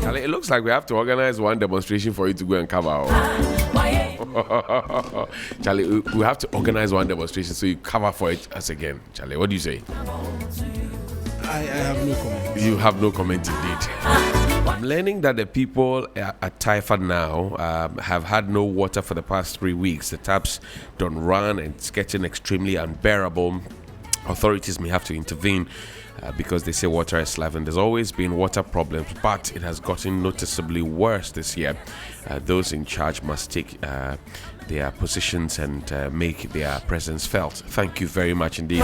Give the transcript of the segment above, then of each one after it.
Charlie, it looks like we have to organize one demonstration for you to go and cover. Charlie, we have to organize one demonstration so you cover for it us again. Charlie, what do you say? I have no comment. You have no comment indeed. I'm learning that the people at Taifa now have had no water for the past 3 weeks. The taps don't run and it's getting extremely unbearable. Authorities may have to intervene because they say water is life, and there's always been water problems, but it has gotten noticeably worse this year. Those in charge must take their positions and make their presence felt. Thank you very much indeed.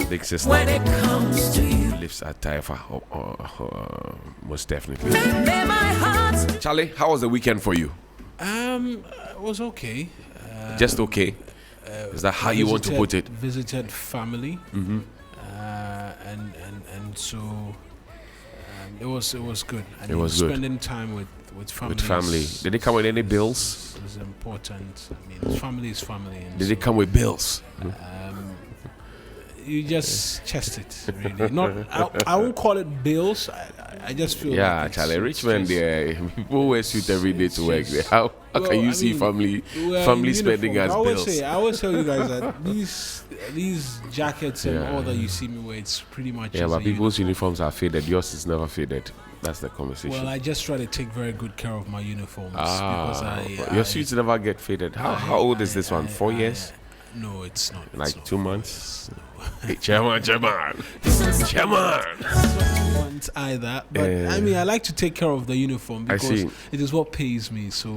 Big sister lives at Taifa, most definitely. Charlie, how was the weekend for you? It was okay. Just okay? Is that how you want to put it? Visited family, and so it was good. And it was good. Spending time with family. With family. Did they come with any bills? It's important. I mean, family is family. Did they come with bills? You just chest it, really. Not. I won't call it bills. I just feel. Yeah, like Charlie. Richmond, there people wear suit every day to work. How can you see family spending as bills? I always tell you guys that these jackets and all that you see me wear, it's pretty much. Yeah, but people's uniforms are faded. Yours is never faded. That's the conversation. Well, I just try to take very good care of my uniforms because your suits never get faded. How old is this one? 4 years? No, it's not. Like it's 2 months? Hey, Chairman. Not either, but I mean, I like to take care of the uniform because it is what pays me. So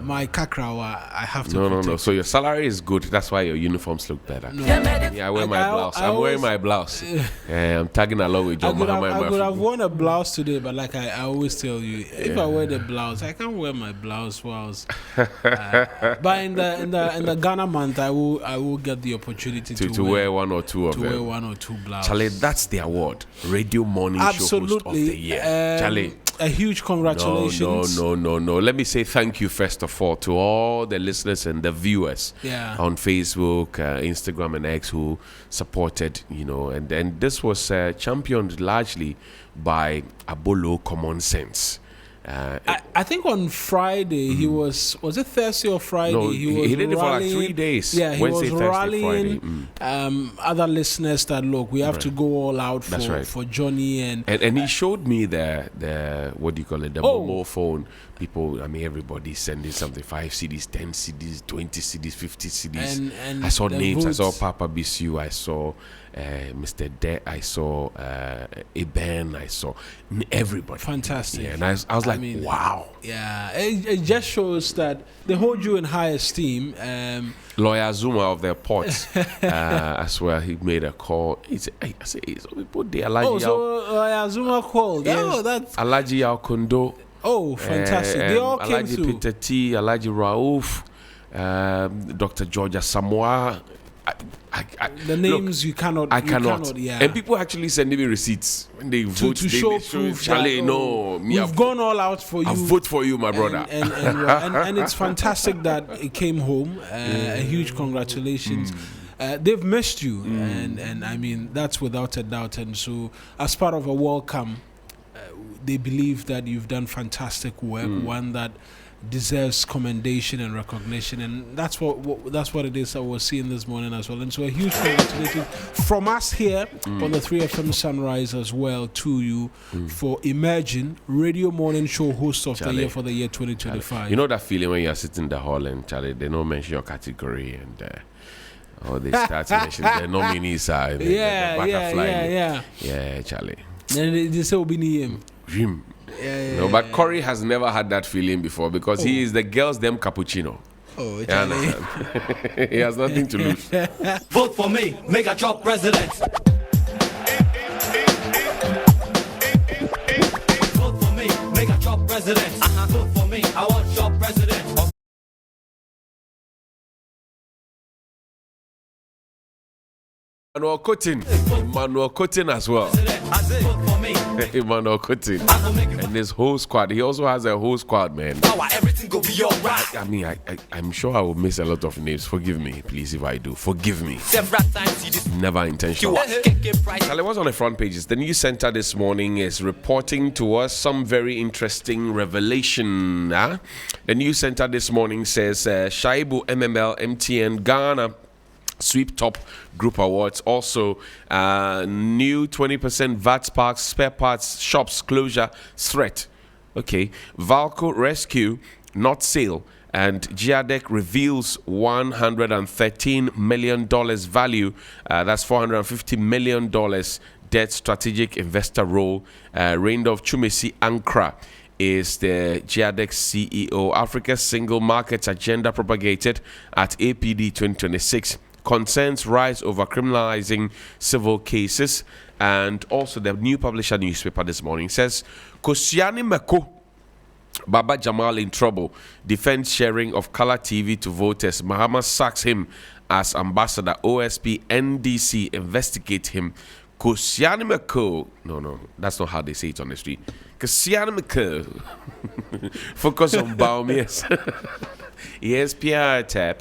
my kakrawa, I have to. No. So your salary is good. That's why your uniforms look better. No. Yeah, I wear my blouse. I'm wearing my blouse. I'm tagging along with Jamal. I could have worn a blouse today, but like I always tell you, if I wear the blouse, I can't wear my blouse whilst. But in the Ghana month, I will get the opportunity to wear one or two of them. Wear one or two blouses. Charlie, that's the award. Radio Morning Show Host of the Year. Charlie, a huge congratulations. No. Let me say thank you first of all to all the listeners and the viewers on Facebook, Instagram, and X who supported. And this was championed largely by Abolo Common Sense. I think on Friday he was it Thursday or Friday? No, he did it for like 3 days. Yeah, he Wednesday, was rallying other listeners that look, we have to go all out for Johnny and he showed me the what do you call it, the mobile phone. People, I mean, everybody sending something, 5 CDs, 10 CDs, 20 CDs, 50 CDs. And I saw names. Votes. I saw Papa Bisu. I saw Mr. De. I saw Eben. I saw everybody. Fantastic. Yeah, and I was like, wow. Yeah, it just shows that they hold you in high esteem. Lawyer Zuma of the ports as well. He made a call. He said, "Hey, I said, so people there." So Lawyer Zuma called. Yes. Oh, that's Alaji Alkondo. Oh, fantastic! They all came Alaji through. Peter T, Alaji Raouf, Dr. Georgia Samoa. The names look, I cannot. Yeah. And people actually sending me receipts when they vote to show proof. Charlie, we've gone all out for you. I vote for you, my brother. And it's fantastic that it came home. A huge congratulations. They've missed you, and I mean that's without a doubt. And so, as part of a welcome, they believe that you've done fantastic work, one that deserves commendation and recognition, and that's what it is that we're seeing this morning as well. And so a huge congratulations from us here on the 3FM Sunrise as well to you for emerging Radio Morning Show Host of the Year for the year 2025. You know that feeling when you're sitting in the hall and Charlie, they don't mention your category and they start to mention the nominees are the butterfly. Yeah, Charlie. And they say we'll be near him. No, but Corey has never had that feeling before because he is the girls' them cappuccino. Oh, Charlie. He has nothing to lose. Vote for me, make a job president. Vote for me, make a job president. Vote for me, I want job president. Manuel Cotton as well. I say, vote for me. Emmanuel Coutin. I go make it And his whole squad. He also has a whole squad, man. power, everything go be alright. I mean, I'm sure I will miss a lot of names. Forgive me, please, if I do. Forgive me. Several times you this Never intentional. KK price. Charlie, what's on the front pages? The news center this morning is reporting to us some very interesting revelation. The news center this morning says Shaibu MML MTN Ghana Sweep Top Group Awards. Also, new 20% VAT Sparks spare parts shops closure threat. Okay. Valco Rescue not sale. And GIADEC reveals $113 million value. That's $450 million debt strategic investor role. Reindorf Chumesi Ankra is the GIADEC CEO. Africa's single market agenda propagated at APD 2026. Concerns rise over criminalizing civil cases. And also the new publisher newspaper this morning says, Kosiani Meko Baba Jamal in trouble. Defense sharing of color TV to voters. Mahama sacks him as ambassador. OSP NDC investigate him. Kosianimeko. No, that's not how they say it on the street. Kosianimeko. Focus on Baumias. Yes, Piata.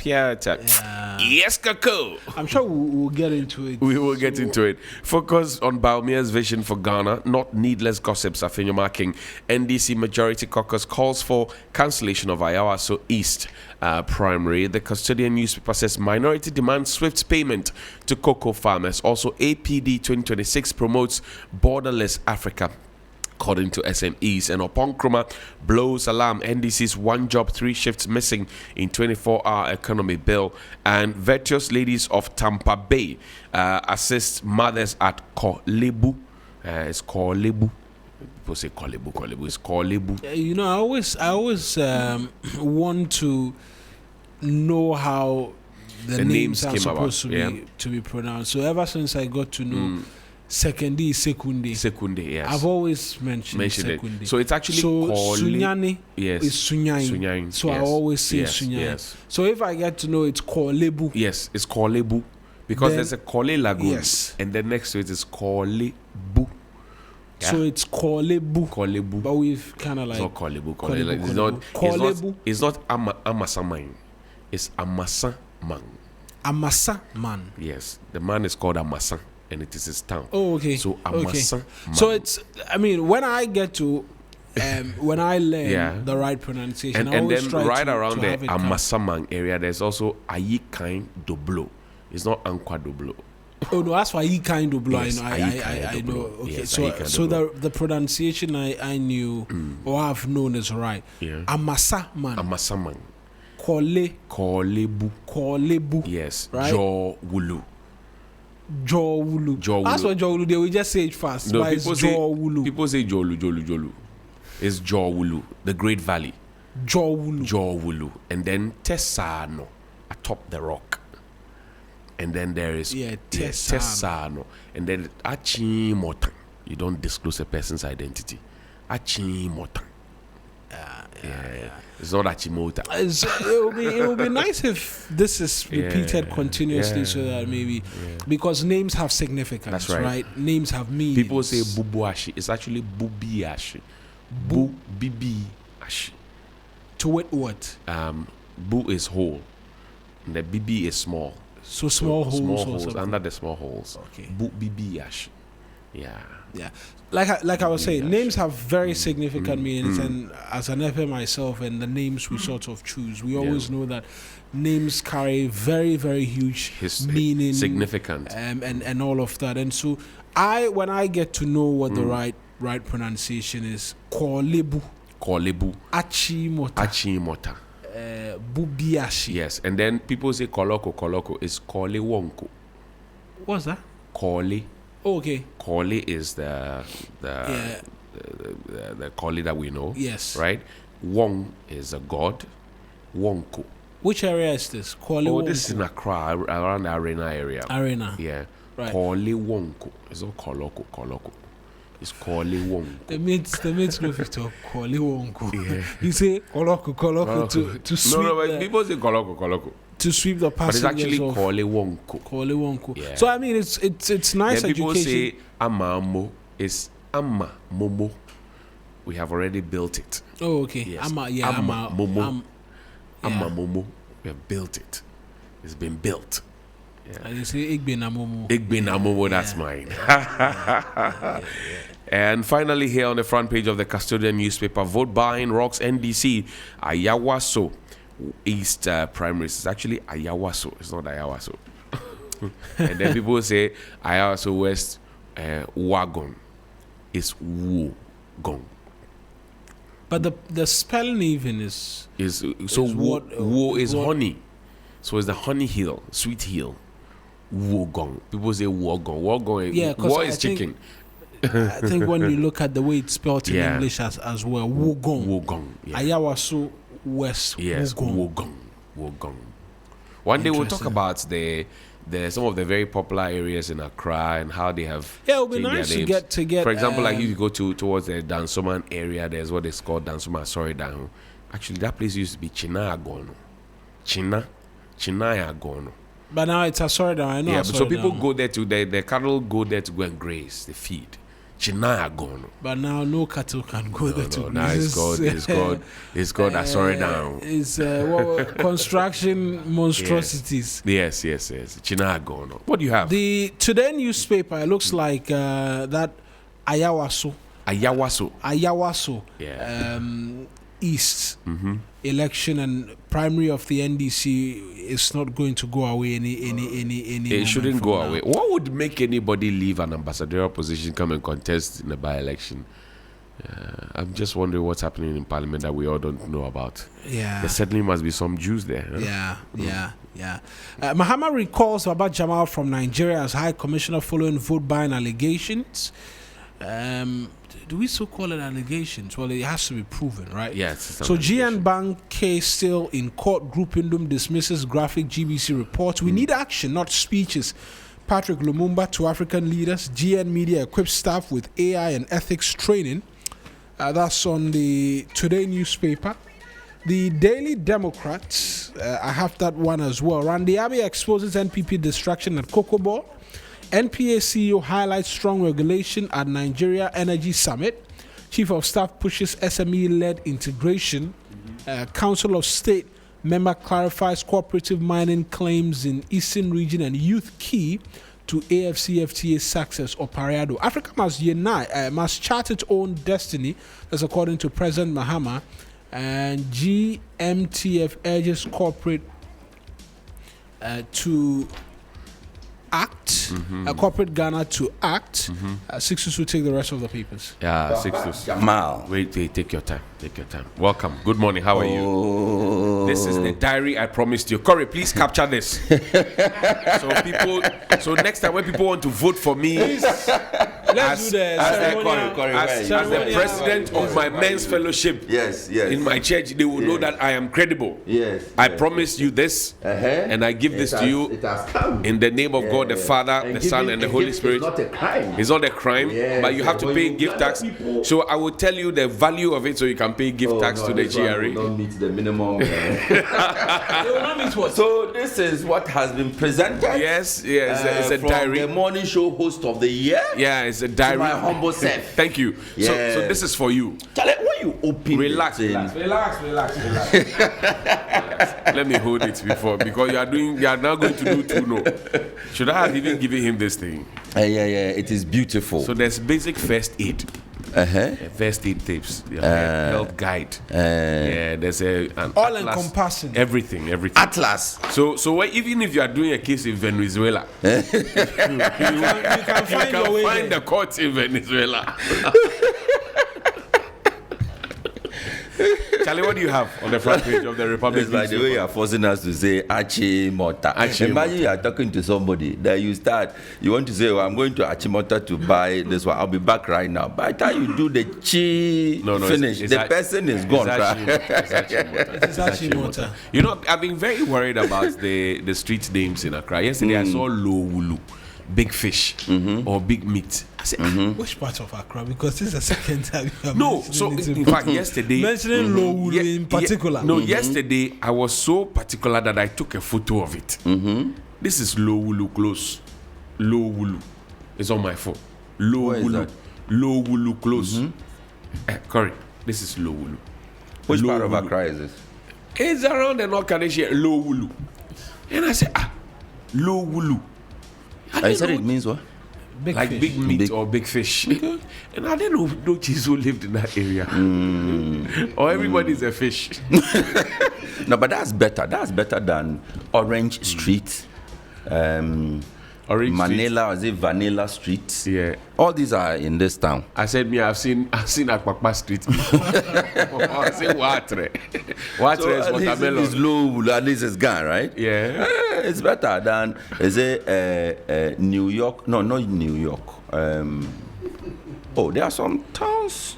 Yes, Kako. I'm sure we'll get into it. We will get into it. Focus on Baumia's vision for Ghana, not needless gossips. Afinyo marking. NDC Majority Caucus calls for cancellation of Ayawaso East primary. The custodian newspaper says minority demands swift payment to cocoa farmers. Also, APD 2026 promotes borderless Africa, according to SMEs. And Oponkroma blows alarm. NDC's one job, 3 shifts missing in 24-hour economy bill. And virtuous ladies of Tampa Bay assist mothers at Kolebu. It's Kolebu. People say Kolebu. It's Kolebu. You know, I always want to know how the names are came supposed about. to be pronounced. So ever since I got to know Sekunde, Sekunde, yes. I've always mentioned Sekunde. it. So it's actually Sunyani yes. is Sunyain. So yes. I always say yes. Sunyain. Yes. So if I get to know it's Kolebu. Yes, it's Kolebu. Because Then- there's a Kole Lagoon. Yes. And then next to it is Kolebu. Yeah. So it's Kolebu. Kolebu. But we've kind of It's like not Kolebu. Kolebu. It's not Amasaman. It's Amasaman. Amasa man. Yes. The man is called Amasa. And it is his town. Oh, okay. So okay. Amasa. So it's, I mean, when I get to, when I learn Yeah. the right pronunciation, I And always then try right to around the have it come. Amasaman area, there's also Ayikain Doblo. It's not Ankwa Doblo. Oh no, that's why he kind of blow. Yes, I know. Doblo. Okay, Yes, so Doblo. the pronunciation I knew or I've known is right. Yeah. Amasa man. Amasaman. Kolebu. Yes. Right? Jo Wulu. Jowulu. Jowulu. That's what Jowulu. They will just say it fast. No, but it's Jowulu. people say Jolu. It's Jowulu, the Great Valley. Jowulu. And then Tessano, atop the rock. And then there is Tessano. And then Achimotan. You don't disclose a person's identity. Achimotan. Yeah. It's not Achimota. It will be nice if this is repeated continuously so that maybe because names have significance, That's right. Names have meaning. People say Bubuashi. It's actually Bubiashi. Bubiashi. To wit what? Bu is whole. And the BB is small. So small holes. Small or holes something. under the small holes. Okay. Bu Bibiashi. Yeah. Yeah. Like I was saying, names have very significant meanings, and as an FA myself, and the names we sort of choose, we always know that names carry very, very huge meaning, significant, and all of that. And so, when I get to know what the right pronunciation is, Kolebu, Achimota, Bubiashi. Yes, and then people say Koloko is Kole Wonko. What's that? Kole. Oh, okay. Kole is the Kole that we know. Yes. Right? Wong is a god. Wonko. Which area is this? Kole This is in Accra, around the Arena area. Arena. Yeah. Right. Kole Wonko. It's not Koloko. It's Kole Wonko. The mates no fit talk Kole Wonko. Yeah. You say Koloko to sweep. No, but people say Koloko. To sweep the passengers. But it's actually Kole Wonko. Kole Wonko. Yeah. So I mean, it's nice then people education. say Amamo. is Amma Momo. We have already built it. Oh, okay. Yes. Amma Momo. yeah. Amma Momo. We have built it. It's been built. And you say Igbe na Momo. Igbe na Momo, that's mine. And finally, here on the front page of the custodian newspaper, vote buying rocks NDC, Ayawaso East primaries. It's actually Ayawaso. It's not Ayawaso. And then people say Ayawaso West Wagon. It's Wogon. But the spelling even is Wo is honey. So it's the honey hill, sweet hill. Wogon. People say Wogon. Wogon. Wo is chicken. I think when you look at the way it's spelled in English as well, Wogon. Wogon. Yeah. Ayawaso West. Yes, Wogon. One day we'll talk about the some of the very popular areas in Accra and how they have it'll be changed nice their to names. get For example, like if you go towards the Dansoman area, there's what is called Dansoma Soridan. Actually, that place used to be Chinayagono. Chinayagono. But now it's a Soridan. I know. Yeah, but so people go there to the cattle go there to go and graze, they feed. Chinayagono. But now no cattle can go there to now it's called Soridan. It's construction monstrosities. Yes. Chinayagono. What do you have? The today newspaper, it looks like that Ayawaso. Yeah. East election and primary of the NDC is not going to go away any. It shouldn't go away. What would make anybody leave an ambassadorial position, come and contest in a by-election? I'm just wondering what's happening in Parliament that we all don't know about. Yeah, there certainly must be some Jews there. Huh? Yeah. Mahama recalls Baba Jamal from Nigeria as High Commissioner following vote buying allegations. Do we so call it allegations? Well, it has to be proven, right? Yes. So GN Bank case still in court. Group Indum dismisses graphic GBC reports. We need action, not speeches. Patrick Lumumba to African leaders. GN Media equips staff with AI and ethics training. That's on the Today newspaper. The Daily Democrat, I have that one as well. Randy Abbey exposes NPP distraction at Kokobo. NPA CEO highlights strong regulation at Nigeria Energy Summit. Chief of Staff pushes SME-led integration. Council of State member clarifies cooperative mining claims in Eastern region and youth key to AFCFTA success or Pariado. Africa must unite, must chart its own destiny, as according to President Mahama. And GMTF urges corporate to act, corporate Ghana to act. 6 to take the rest of the papers. Yeah, 6 to Jamal. Wait, take your time. Welcome. Good morning. How are you? This is the diary I promised you. Corey, please capture this. So next time when people want to vote for me, Let's do the as the president of my men's fellowship Yes. in my church, they will know that I am credible. Yes. I promise you this, and I give this to you It has come. in the name of God, the Father, the Son, and the Holy Spirit. It's not a crime. It's not a crime, Yes, but you have to when pay you gift gather tax. people- So I will tell you the value of it so you can pay gift tax to the this one GRA. will not meet the minimum. what? So this is what has been presented. Yes, it's a from diary. the morning show host of the year. Yeah, it's a diary. my humble self. Thank you. So Yes. this is for you. Charlie, when you open Relax. the thing, Relax. Let me hold it because you are now going to do 2 no. Should I have even given him this thing? yeah, it is beautiful. So there's basic first aid. First aid tips, health guide. There's an All atlas, encompassing. everything. Atlas. So even if you are doing a case in Venezuela, you can find the courts in Venezuela. Charlie, what do you have on the front page of the Republic? It's like the way you are forcing us to say Achimota. Imagine you are talking to somebody that you want to say, I'm going to Achimota to buy this one. I'll be back right now. By the time you do the finish, the person is gone. It's Achimota. You know, I've been very worried about the street names in Accra. Yesterday I saw Lowulu, big fish, or big meat. I said, which part of Accra? Because this is the second time you have no, so in fact, yesterday mentioning Lowulu in particular. Yesterday I was so particular that I took a photo of it. This is Lowulu close. Lowulu. It's on my phone. Lowulu. Lowulu close. Correct. This is Lowulu. Which part of Lowulu. Accra is this? It's around the North Canadian Lowulu. And I said, Lowulu. I said it means what? Big Like fish. big meat Big- or big fish. And I didn't know no Chizo lived in that area. Or everybody's a fish. No, but that's better. That's better than Orange Street, Orange Manila, or is it Vanilla Street? Street. Yeah. All these are in this town. I said, I've seen Akpakpa Street. I said, Watre. Watre is at least it is watermelon. low, at least it's gone, right? Yeah. It's better than, is it New York? No, not New York. There are some towns.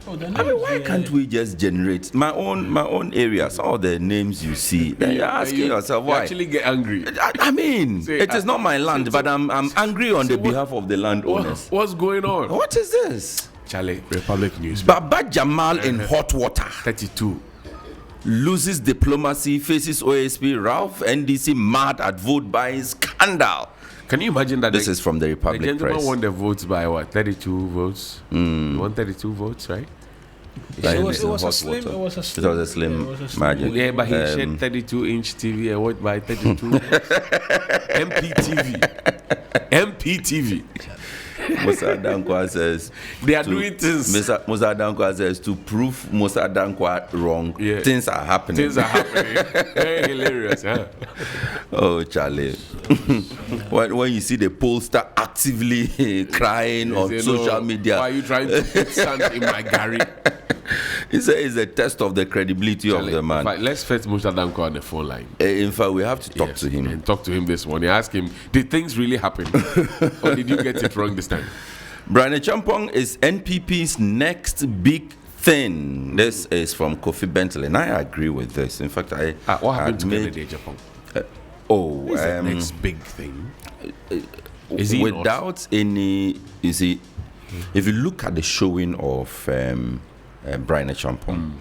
Oh, the I mean, names, why yeah. can't we just generate my own areas? All the names you see, then you're asking yourself You why. actually get angry. I mean, Say, it is not my land, but I'm angry on the what- behalf of the landowners. What's going on? What is this? Charlie, Republic News. Baba Jamal in hot water 32. loses diplomacy, faces OSP. Ralph NDC mad at vote buying scandal. Can you imagine that This the, is from the the Republic gentleman Press. won the votes by what? 32 votes? 132 votes, right? Like It was in a hot slim. water. It was a It slim. was a slim yeah, it was a slim margin. vote. Yeah, but he shared 32-inch TV and went by 32. MPTV. MPTV. Musa Dankwa says They are doing things. Musa Dankwa says to prove Musa Dankwa wrong, Yeah. things are happening. Things are happening. Very hilarious, huh? Oh, Charlie. when you see the pollster actively crying on They say, social "No, media, Why are you trying to put sand in my Gary? it's a test of the credibility of the man. In fact, let's first Musa Danko on the phone line. In fact, we have to talk Yes, to him. and talk to him this morning. Ask him, did things really happen? Or did you get it wrong this time? Brian Champong is NPP's next big thing. This is from Kofi Bentley, and I agree with this. In fact, What happened to admit- Kennedy Japan? Oh, Is the next big thing? Is he not? without any, you see, if you look at the showing of Brian Champong,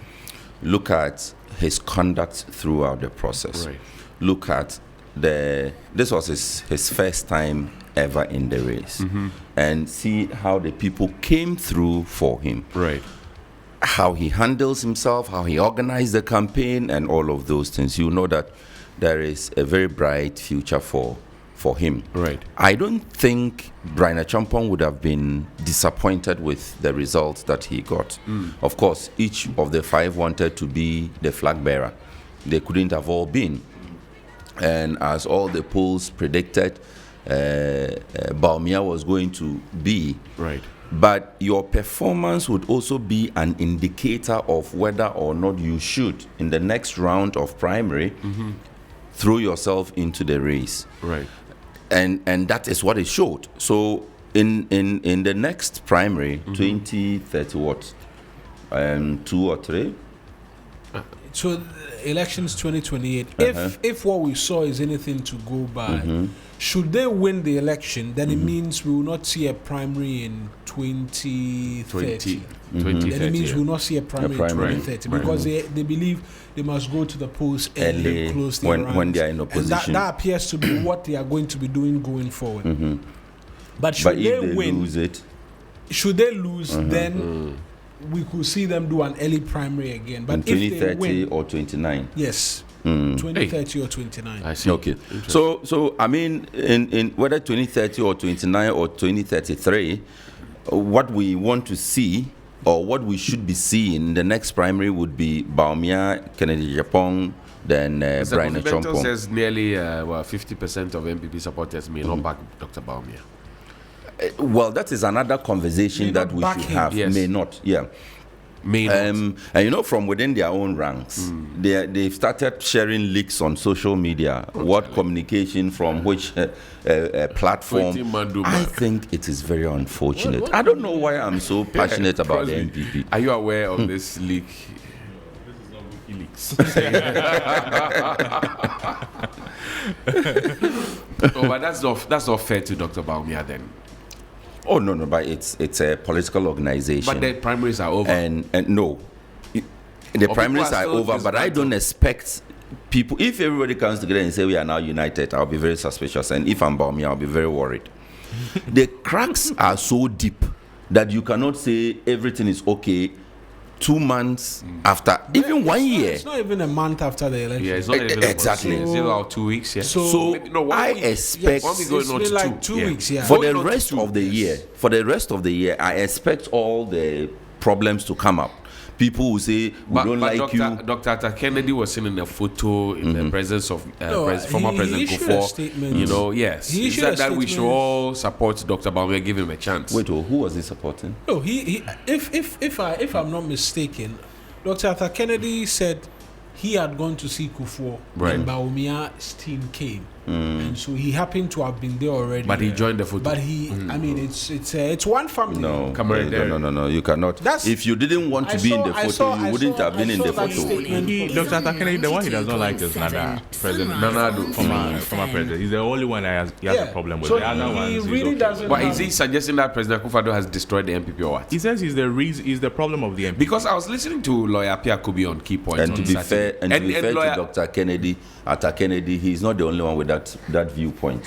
look at his conduct throughout the process. Right. Look at this was his first time ever in the race, and see how the people came through for him. Right. How he handles himself, how he organized the campaign, and all of those things. You know that there is a very bright future for him. Right. I don't think Brian Champong would have been disappointed with the results that he got. Of course, each of the five wanted to be the flag bearer. They couldn't have all been. And as all the polls predicted, Baumia was going to be. Right. But your performance would also be an indicator of whether or not you should, in the next round of primary, throw yourself into the race. Right. And that is what it showed. So in the next primary, 2030 what? 2 or 3? So elections 2028. If what we saw is anything to go by, should they win the election, then it means we will not see a primary in 2030. 2030. Then it means we will not see a primary, primary. in 2030 Right. because they believe they must go to the polls early, Early, close their ranks. when they are in And opposition. that appears to be what they are going to be doing going forward. But should But they if they win, lose it, should they lose, then we could see them do an early primary again. But in if they 2030 win, or 29. yes, 2030 or 29. I see. Okay. So I mean, in whether 2030 or 29 or 2033, what we want to see or what we should be seeing in the next primary would be Baumia, Kennedy Japong, then Brian Kofi Benton Champong. says nearly 50% of MPP supporters may not back Dr. Baumia. Well, that is another conversation May that not we back should him. have. Yes. May not, yeah. May not. And you know, from within their own ranks, they've started sharing leaks on social media. What communication from which platform? Waiting man do I man. think it is very unfortunate. I don't know why I'm so passionate about the Crosby, NPP. Are you aware of this leak? Oh, but that's not fair to Dr. Baumia then. Oh no, but it's a political organization. But the primaries are over. and no, the Or primaries people are are still over. But I don't expect people. If everybody comes together and say we are now united, I'll be very suspicious. And if I'm Baumia, I'll be very worried. The cracks are so deep that you cannot say everything is okay 2 months after, even 1 year. It's not even a month after the election. Yeah, it's not even Exactly. It's about 2 weeks. Yeah. So maybe, no, 1 I week. expect One week going It's on been to like 2 2 weeks, yeah. for Going the on to rest 2, of the yes. year. For the rest of the year, I expect all the problems to come up. People will say we don't like Dr. you. Dr. Kennedy was seen in a photo in the presence of former he President issued a Kufuor. statement. You know, yes. He He issued said a that we should statement. all support Dr. Baumia, give him a chance. Wait, who was he supporting? No, if I'm not mistaken, Dr. Arthur Kennedy said he had gone to see Kufuor Right. when Baumia's team came, and so he happened to have been there already. But he joined the photo. But he, I mean, it's one family. No, Camaraderie. no, you cannot. That's- If you didn't want to be in the photo, you wouldn't have been in the that photo. statement. Dr. Arthur Kennedy, the one he does not like is Nana, President Nana, former president. He's the only one that he has a problem with. So The other he ones, he's really okay. doesn't. But have- is he suggesting that President Kufuor has destroyed the NPP or what? He says he's the reason, he's the problem of the MP. Because I was listening to lawyer Pierre Kubi on Key Points And on to be Saturday. fair, to lawyer, Dr. Kennedy, Arthur Kennedy, he's not the only one with that viewpoint.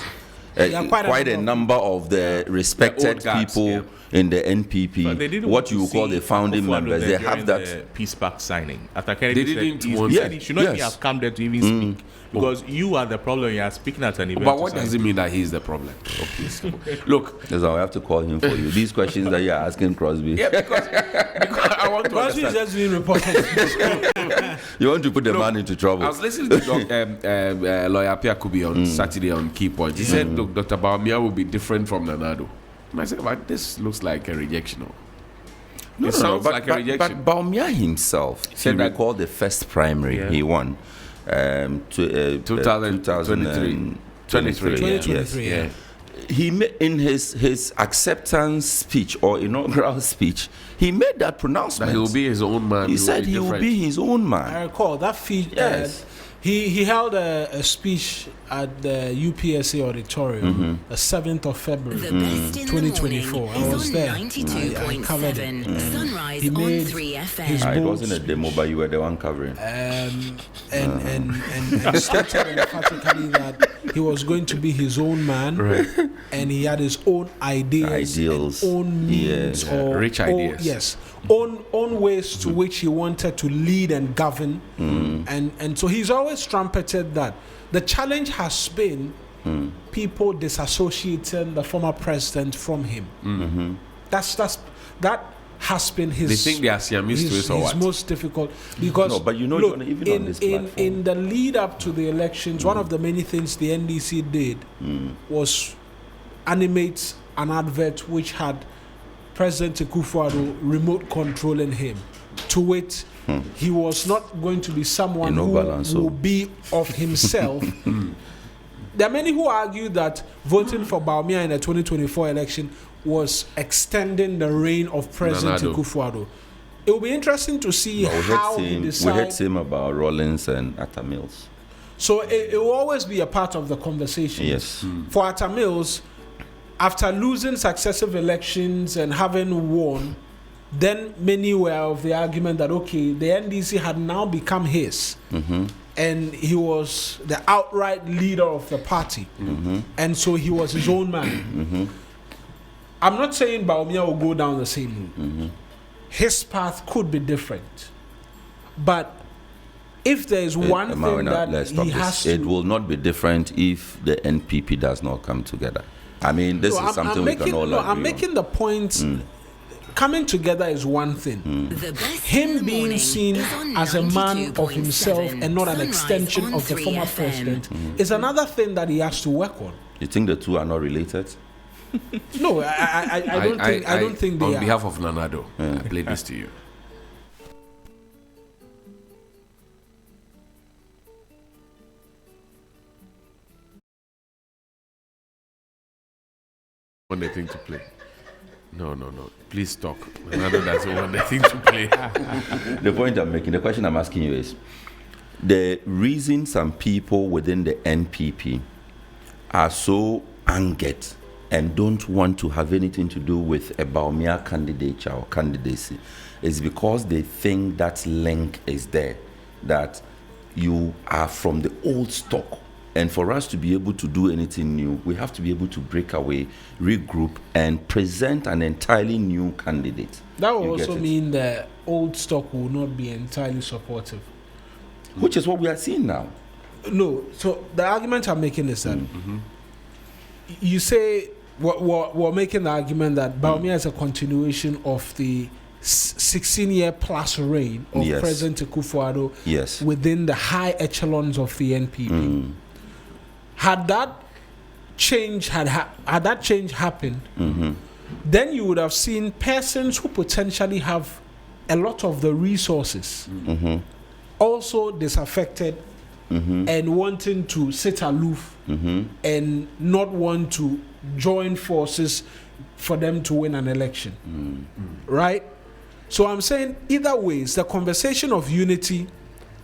Yeah, Quite a number of the respected old guards, people yeah. in the But they NPP, didn't what want to you call see the founding Akufo-Addo members, there they have during that. the peace pact signing. Arthur Kennedy They didn't said, want- he said he should not even Yes. have come there to even speak because you are the problem. You are speaking at an event. but to what sign. does it mean that he's the problem? Oh, please. Look, That's why I have to call him for you. These questions that you're asking, Crosby, yeah, because I want to Crosby is understand. just being reported. you want to put the man into trouble. I was listening to lawyer Pierre Kubi on Saturday on Key Points. He said Dr. Baumia will be different from Nanado. And I said, but this looks like a rejection. No, It sounds but, like a but, rejection. but Baumia himself, he Said that- recalled the first primary Yeah. he won. 2023. 2023, Yeah. He made in his acceptance speech or inaugural speech, he made that pronouncement. That he will be his own man. He said he will different. be his own I man. recall that feature. Yes. He held a speech at the UPSA auditorium the 7th of February, The best in 2024. the I morning was is there. on I covered it. 92.7. Sunrise He on made 3FM. his It bold wasn't a demo, but you were the one covering. and stated emphatically that he was going to be his own man, and he had his own ideas, Ideals. and own means, Yes. or Rich or- ideas. yes, own ways to which he wanted to lead and govern, and so he's always trumpeted that. The challenge has been people disassociating the former president from him. That has been his. They think they are Siamese to it or his what? most difficult because No, but you know, look, John, even on this platform. in the lead up to the elections, one of the many things the NDC did was animate an advert which had President Akufo-Addo remote controlling him. To wit, he was not going to be someone who will be of himself. There are many who argue that voting for Baumia in the 2024 election was extending the reign of President Nanado. Akufo-Addo. It will be interesting to see But how he we heard decides. same about Rollins and Atta Mills. So it will always be a part of the conversation. Yes. For Atta Mills, after losing successive elections and having won, then many were of the argument that, okay, the NDC had now become his. And he was the outright leader of the party. And so he was his own man. I'm not saying Baumia will go down the same route. His path could be different. But if there is one thing that he has to... It will not be different if the NPP does not come together. I mean, this is something we can all agree I'm on. making the point... Coming together is one thing. The best in Him the being morning seen is on as a man of 92.7. himself and not an Sunrise extension on of the former 3FM. president is another thing that he has to work on. You think the two are not related? No, I don't think they on are. behalf of Nanado, I play this to you. Want the thing to play? No. Please talk. Nanado doesn't want the thing to play. The point I'm making, the question I'm asking you is, the reason some people within the NPP are so angered and don't want to have anything to do with a Baumia candidature or candidacy is because they think that link is there, that you are from the old stock And for us to be able to do anything new, we have to be able to break away, regroup, and present an entirely new candidate. That will You also get it? mean the old stock will not be entirely supportive. Which is what we are seeing now. No, so the argument I'm making is that you say we're making the argument that Baumia is a continuation of the 16-year plus reign of Yes. President Akufo-Addo Yes. within the high echelons of the NPP. Had that change had that change happened, then you would have seen persons who potentially have a lot of the resources also disaffected and wanting to sit aloof and not want to join forces for them to win an election. Right? So I'm saying either ways, the conversation of unity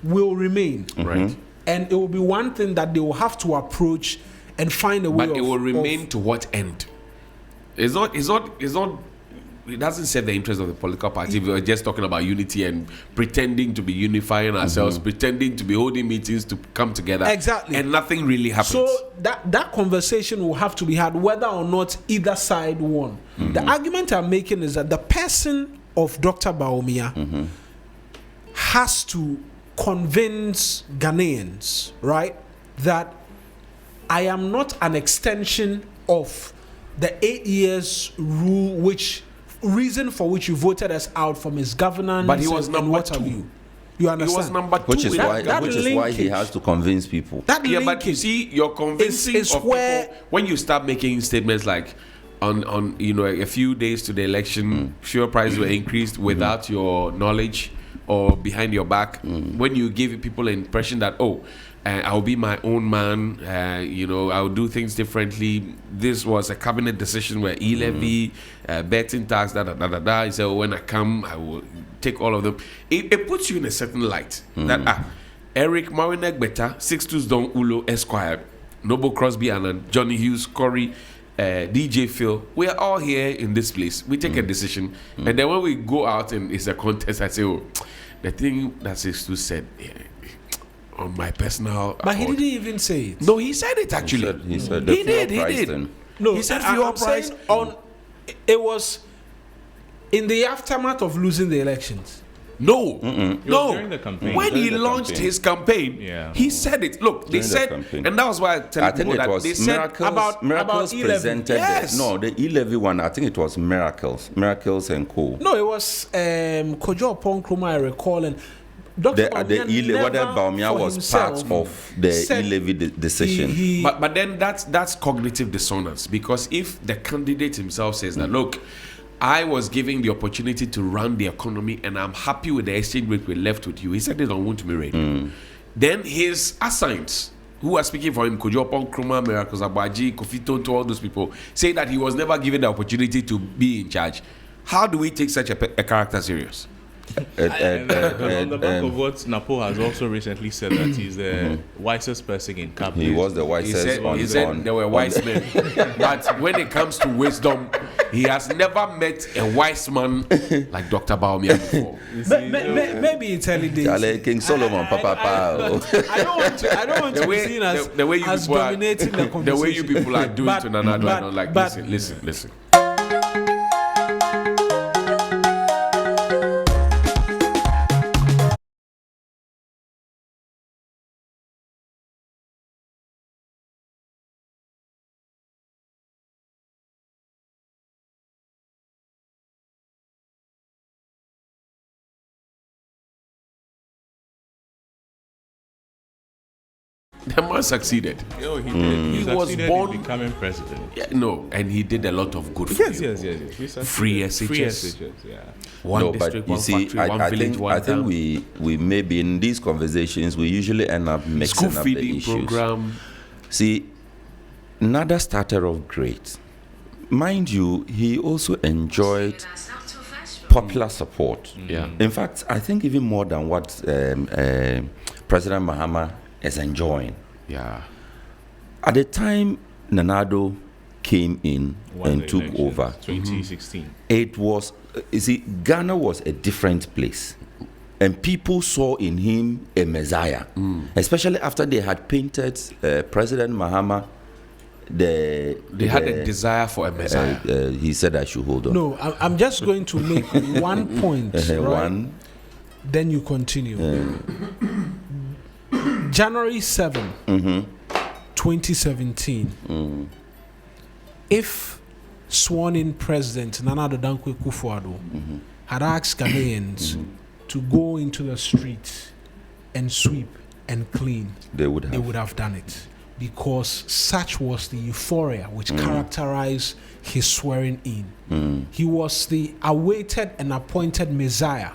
will remain. Right. And it will be one thing that they will have to approach and find a way But it will remain to what end? It's not. It doesn't serve the interest of the political party. We are just talking about unity and pretending to be unifying ourselves, pretending to be holding meetings to come together. Exactly. And nothing really happens. So that conversation will have to be had whether or not either side won. The argument I'm making is that the person of Dr. Baumia has to convince Ghanaians, right, that I am not an extension of the 8 years rule, which reason for which you voted us out from his governance. But he was and number what have 2. You He understand? was number 2. Which is why that which is why he linkage- has to convince people. That Yeah, but you linkage see, you're convincing is of where- people when you start making statements like on a few days to the election, fuel prices were increased without your knowledge or behind your back. When you give people an impression that I'll be my own man, I'll do things differently. This was a cabinet decision where e-levy, betting tax, He said, when I come, I will take all of them. It puts you in a certain light that Eric Marinek Beta, 62 Don Ulo Esquire, Noble Crosby and Johnny Hughes, Corey, DJ Phil, we are all here in this place. We take a decision, and then when we go out and it's a contest, I say, the thing that 62 said on my personal. But he didn't even say it. No, he said it actually. He said He the did. fuel price thing. No, He said I'm fuel price. saying it was in the aftermath of losing the elections. No, was no. during the campaign. When he During the launched campaign. his campaign, Yeah. he said it. Look, they During the said, campaign. and that was why I tell I think people it that was they said Miracles. Miracles E-levy. presented Yes. the e-levy one. I think it was Miracles and Co. No, it was Kojo Upon Kruma, I recall, and Dr. Whether Baumia was part of the e-levy decision. But then that's cognitive dissonance, because if the candidate himself says that, look, I was given the opportunity to run the economy and I'm happy with the exchange rate we left with you. He said it on Won't Me Radio. Then his assigns, who are speaking for him, Kojopon, Kruma, Miracles Abaji, Kofi Tonto, all those people, say that he was never given the opportunity to be in charge. How do we take such a character serious? And on the back of what Napo has also recently said, that he's the wisest person in cabinet. He was the He wisest said there were wise men. But when it comes to wisdom, he has never met a wise man like Dr. Baumia before. Maybe it's early days. Charlie, King Solomon, Papa. I don't want to be seen as, the way you as people are, dominating the conversation. the way you people are doing But- to Nana, but- I'm like, but- listen. The man succeeded. Oh, he did. He He was succeeded born- in becoming president. Yeah, no, and he did a lot of good for Yes. you. He succeeded. Free SHS. Free SHS, yeah. One No, but district, you one see, factory, one village, one I think town. we maybe in these conversations we usually end up mixing School up the feeding issues. program. See, Nada started off great. Mind you, he also enjoyed popular support. Yeah. In fact, I think even more than what President Mahama is enjoying. Yeah. At the time Nanado came in Won and the took elections, over, 2016. it was, you see, Ghana was a different place. and people saw in him a messiah, especially after they had painted President Mahama. They had a desire for a messiah. He said I should hold on. No, I'm just going to make one point. Right? One. Then you continue. January 7, 2017. If sworn-in President Nana Addo Dankwa Akufo-Addo had asked Ghanaians to go into the streets and sweep and clean, They would have done it. Because such was the euphoria which characterized his swearing in. He was the awaited and appointed Messiah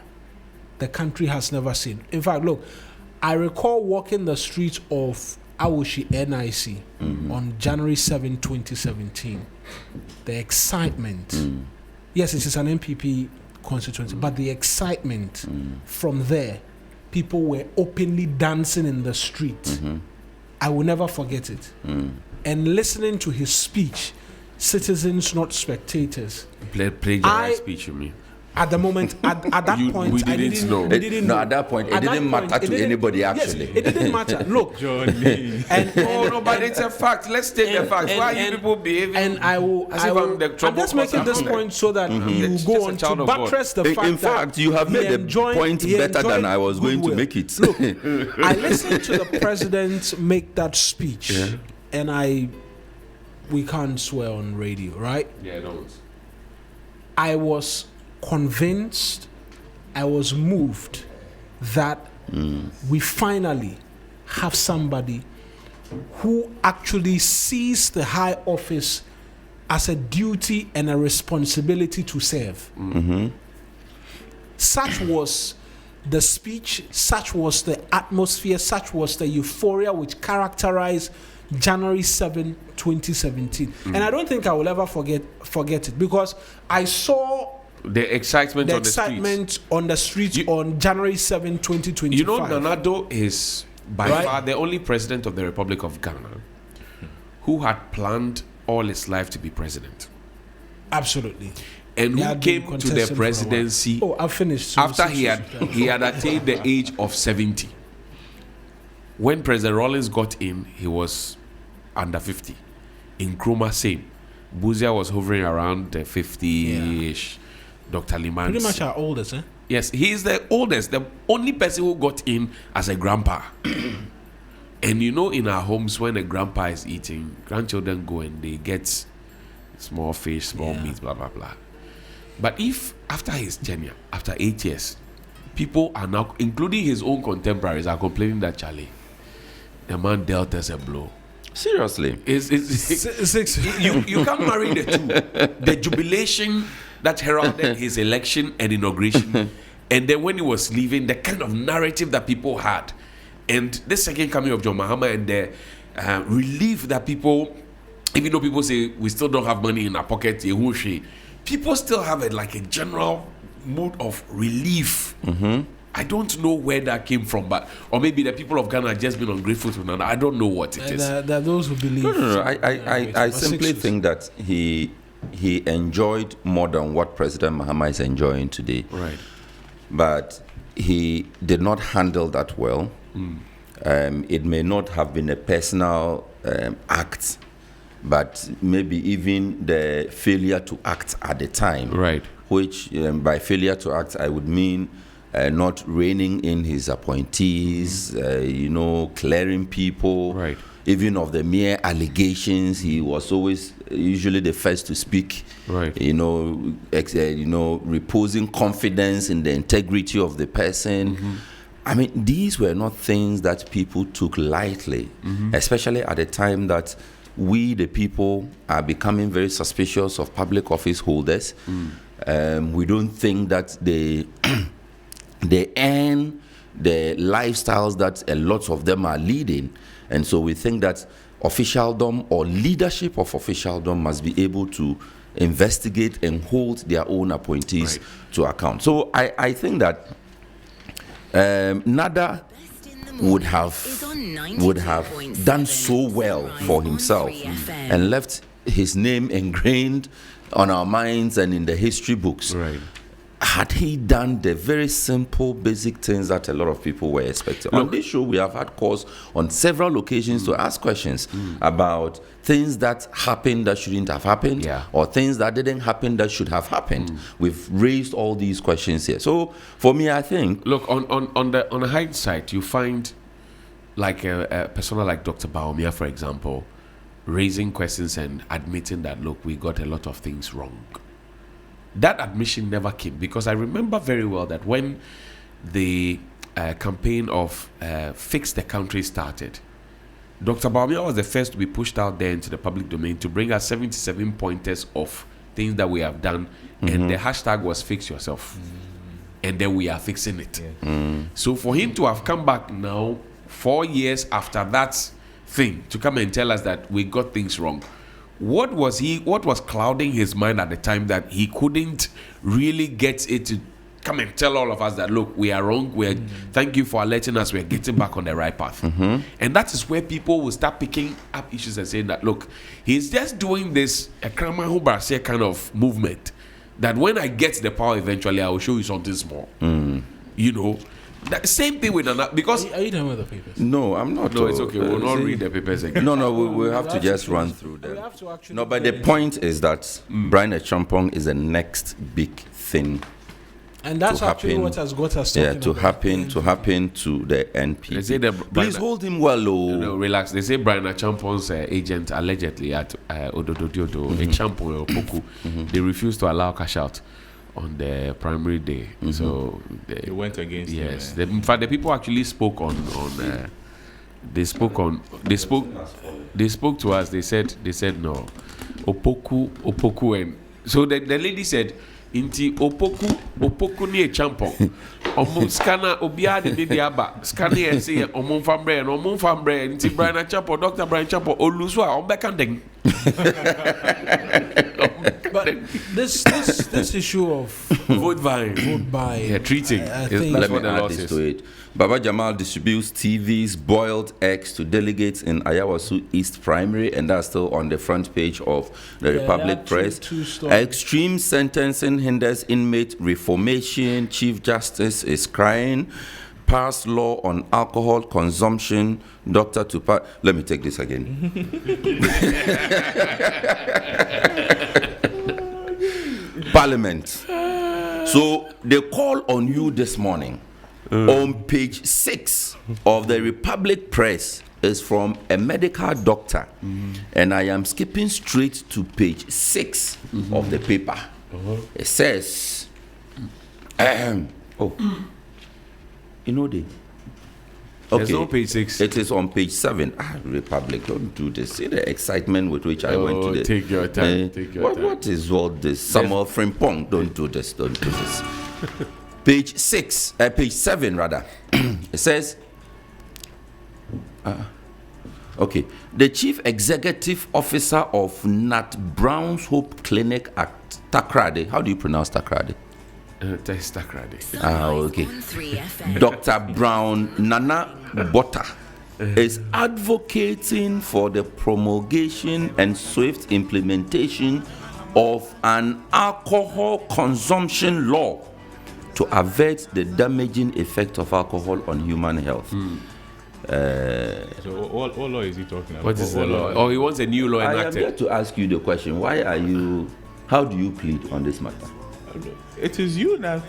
the country has never seen. In fact, look, I recall walking the streets of Awoshi NIC on January 7, 2017. The excitement. Yes, it is an NPP constituency, but the excitement from there, people were openly dancing in the street. I will never forget it. And listening to his speech, citizens, not spectators. Plagiarized speech, you mean? At the moment, at that point, we didn't know. At that point, it didn't matter to anybody, actually. Yes, it didn't matter. Look, Johnny. No, but it's a fact. Let's take the facts. Why are you people behaving? And I'm just making this point so that you go on to buttress the fact in fact, you have made the point better than I was going to make it. Look, I listened to the president make that speech, and we can't swear on radio, right? Yeah, don't. I was convinced, I was moved that we finally have somebody who actually sees the high office as a duty and a responsibility to serve. Such was the speech, such was the atmosphere, such was the euphoria which characterized January 7, 2017. And I don't think I will ever forget it, because I saw the excitement on the streets on January 7, 2025. You know, Nana Addo is by far the only president of the Republic of Ghana who had planned all his life to be president. Absolutely. And who came to the presidency I've finished. after he had attained the age of 70. When President Rawlings got in, he was under 50. Nkrumah, same. Buzia was hovering around the 50-ish. Dr. Liman. Pretty much our oldest, eh? Yes, he is the oldest, the only person who got in as a grandpa. And you know, in our homes, when a grandpa is eating, grandchildren go and they get small fish, small meat, blah, blah, blah. But if after his tenure, after 8 years, people are now, including his own contemporaries, are complaining that Charlie, the man dealt us a blow. Seriously. You can't marry the two. The jubilation that heralded his election and inauguration, and then when he was leaving, the kind of narrative that people had, and the second coming of John Mahama, and the relief that people, even though people say we still don't have money in our pocket, people still have a general mood of relief. I don't know where that came from, or maybe the people of Ghana have just been ungrateful to Nana. I don't know what it is. There are those who believe. No. I simply think that he enjoyed more than what President Mahama is enjoying today. Right. But he did not handle that well. It may not have been a personal act, but maybe even the failure to act at the time. Right. Which, by failure to act, I would mean not reining in his appointees, clearing people. Right. Even of the mere allegations, he was always usually the first to speak. Right. Reposing confidence in the integrity of the person. I mean, these were not things that people took lightly, especially at a time that we, the people, are becoming very suspicious of public office holders. We don't think that they earn the lifestyles that a lot of them are leading. And so we think that officialdom or leadership of officialdom must be able to investigate and hold their own appointees to account. So I think that Nada would have done so well for himself and left his name ingrained on our minds and in the history books. Right. had he done the very simple, basic things that a lot of people were expecting? On this show, we have had calls on several occasions to ask questions about things that happened that shouldn't have happened, or things that didn't happen that should have happened. We've raised all these questions here. So, for me, I think... Look, on the hindsight, you find like a persona like Dr. Baumia, for example, raising questions and admitting that, look, we got a lot of things wrong. That admission never came, because I remember very well that when the campaign of Fix the Country started, Dr. Baumia was the first to be pushed out there into the public domain to bring us 77 pointers of things that we have done, and the hashtag was Fix Yourself. And then we are fixing it. So for him to have come back now, 4 years after that thing, to come and tell us that we got things wrong, what was clouding his mind at the time that he couldn't really get it to come and tell all of us that, look, we are wrong, thank you for alerting us, we're getting back on the right path. And that is where people will start picking up issues and saying that, look, he's just doing this a Krama Hubarse kind of movement, that when I get the power eventually, I will show you something small. You know, that same thing with another, because... Are you done with the papers? No, I'm not. No, it's okay. We'll not read the papers again. No, we'll have to just run through them. No, but the point is that Brian Achampong is the next big thing. And that's actually what has got us talking to happen to the NPP. They say Please hold him well, no, relax. They say Brian Achampong's agent allegedly at Odododiodo, Achampong Opoku, they refused to allow cash out on the primary day. So they went against him. Yes. In fact, the people actually spoke they spoke to us. They said no. Opoku, and so the lady said, Inti opoku ni Achampong. Scanner Obia de Diaba, scanner and say Omon Fambre and Omon Fambre, Inti Brian Achampong, Dr. Brian Achampong, Oluswa, Ombekandeng. But this issue of vote by treating, let me add this to it. Baba Jamal distributes TV's boiled eggs to delegates in Ayawaso East Primary, and that's still on the front page of the Republic Press. Extreme sentencing hinders inmate reformation. Chief Justice is crying. Passed law on alcohol consumption. Dr. Tupac. Let me take this again. Parliament. So they call on you this morning. On page 6 of the Republic Press is from a medical doctor, and I am skipping straight to page 6 of the paper. It says, It's on page 6. It is on page 7. Republic, don't do this. See the excitement with which I went to the... Take your time. What is all this? Samuel Frimpong, don't do this. Don't do this. Page 7 rather. It says, the chief executive officer of Nat Brown's Hope Clinic at Takrade. How do you pronounce Takrade? Takrade. Okay. Dr. Brown Nana Bota is advocating for the promulgation and swift implementation of an alcohol consumption law to avert the damaging effect of alcohol on human health. So what law is he talking about? What is the law? Oh, he wants a new law enacted. I am here to ask you the question. How do you plead on this matter? It is you that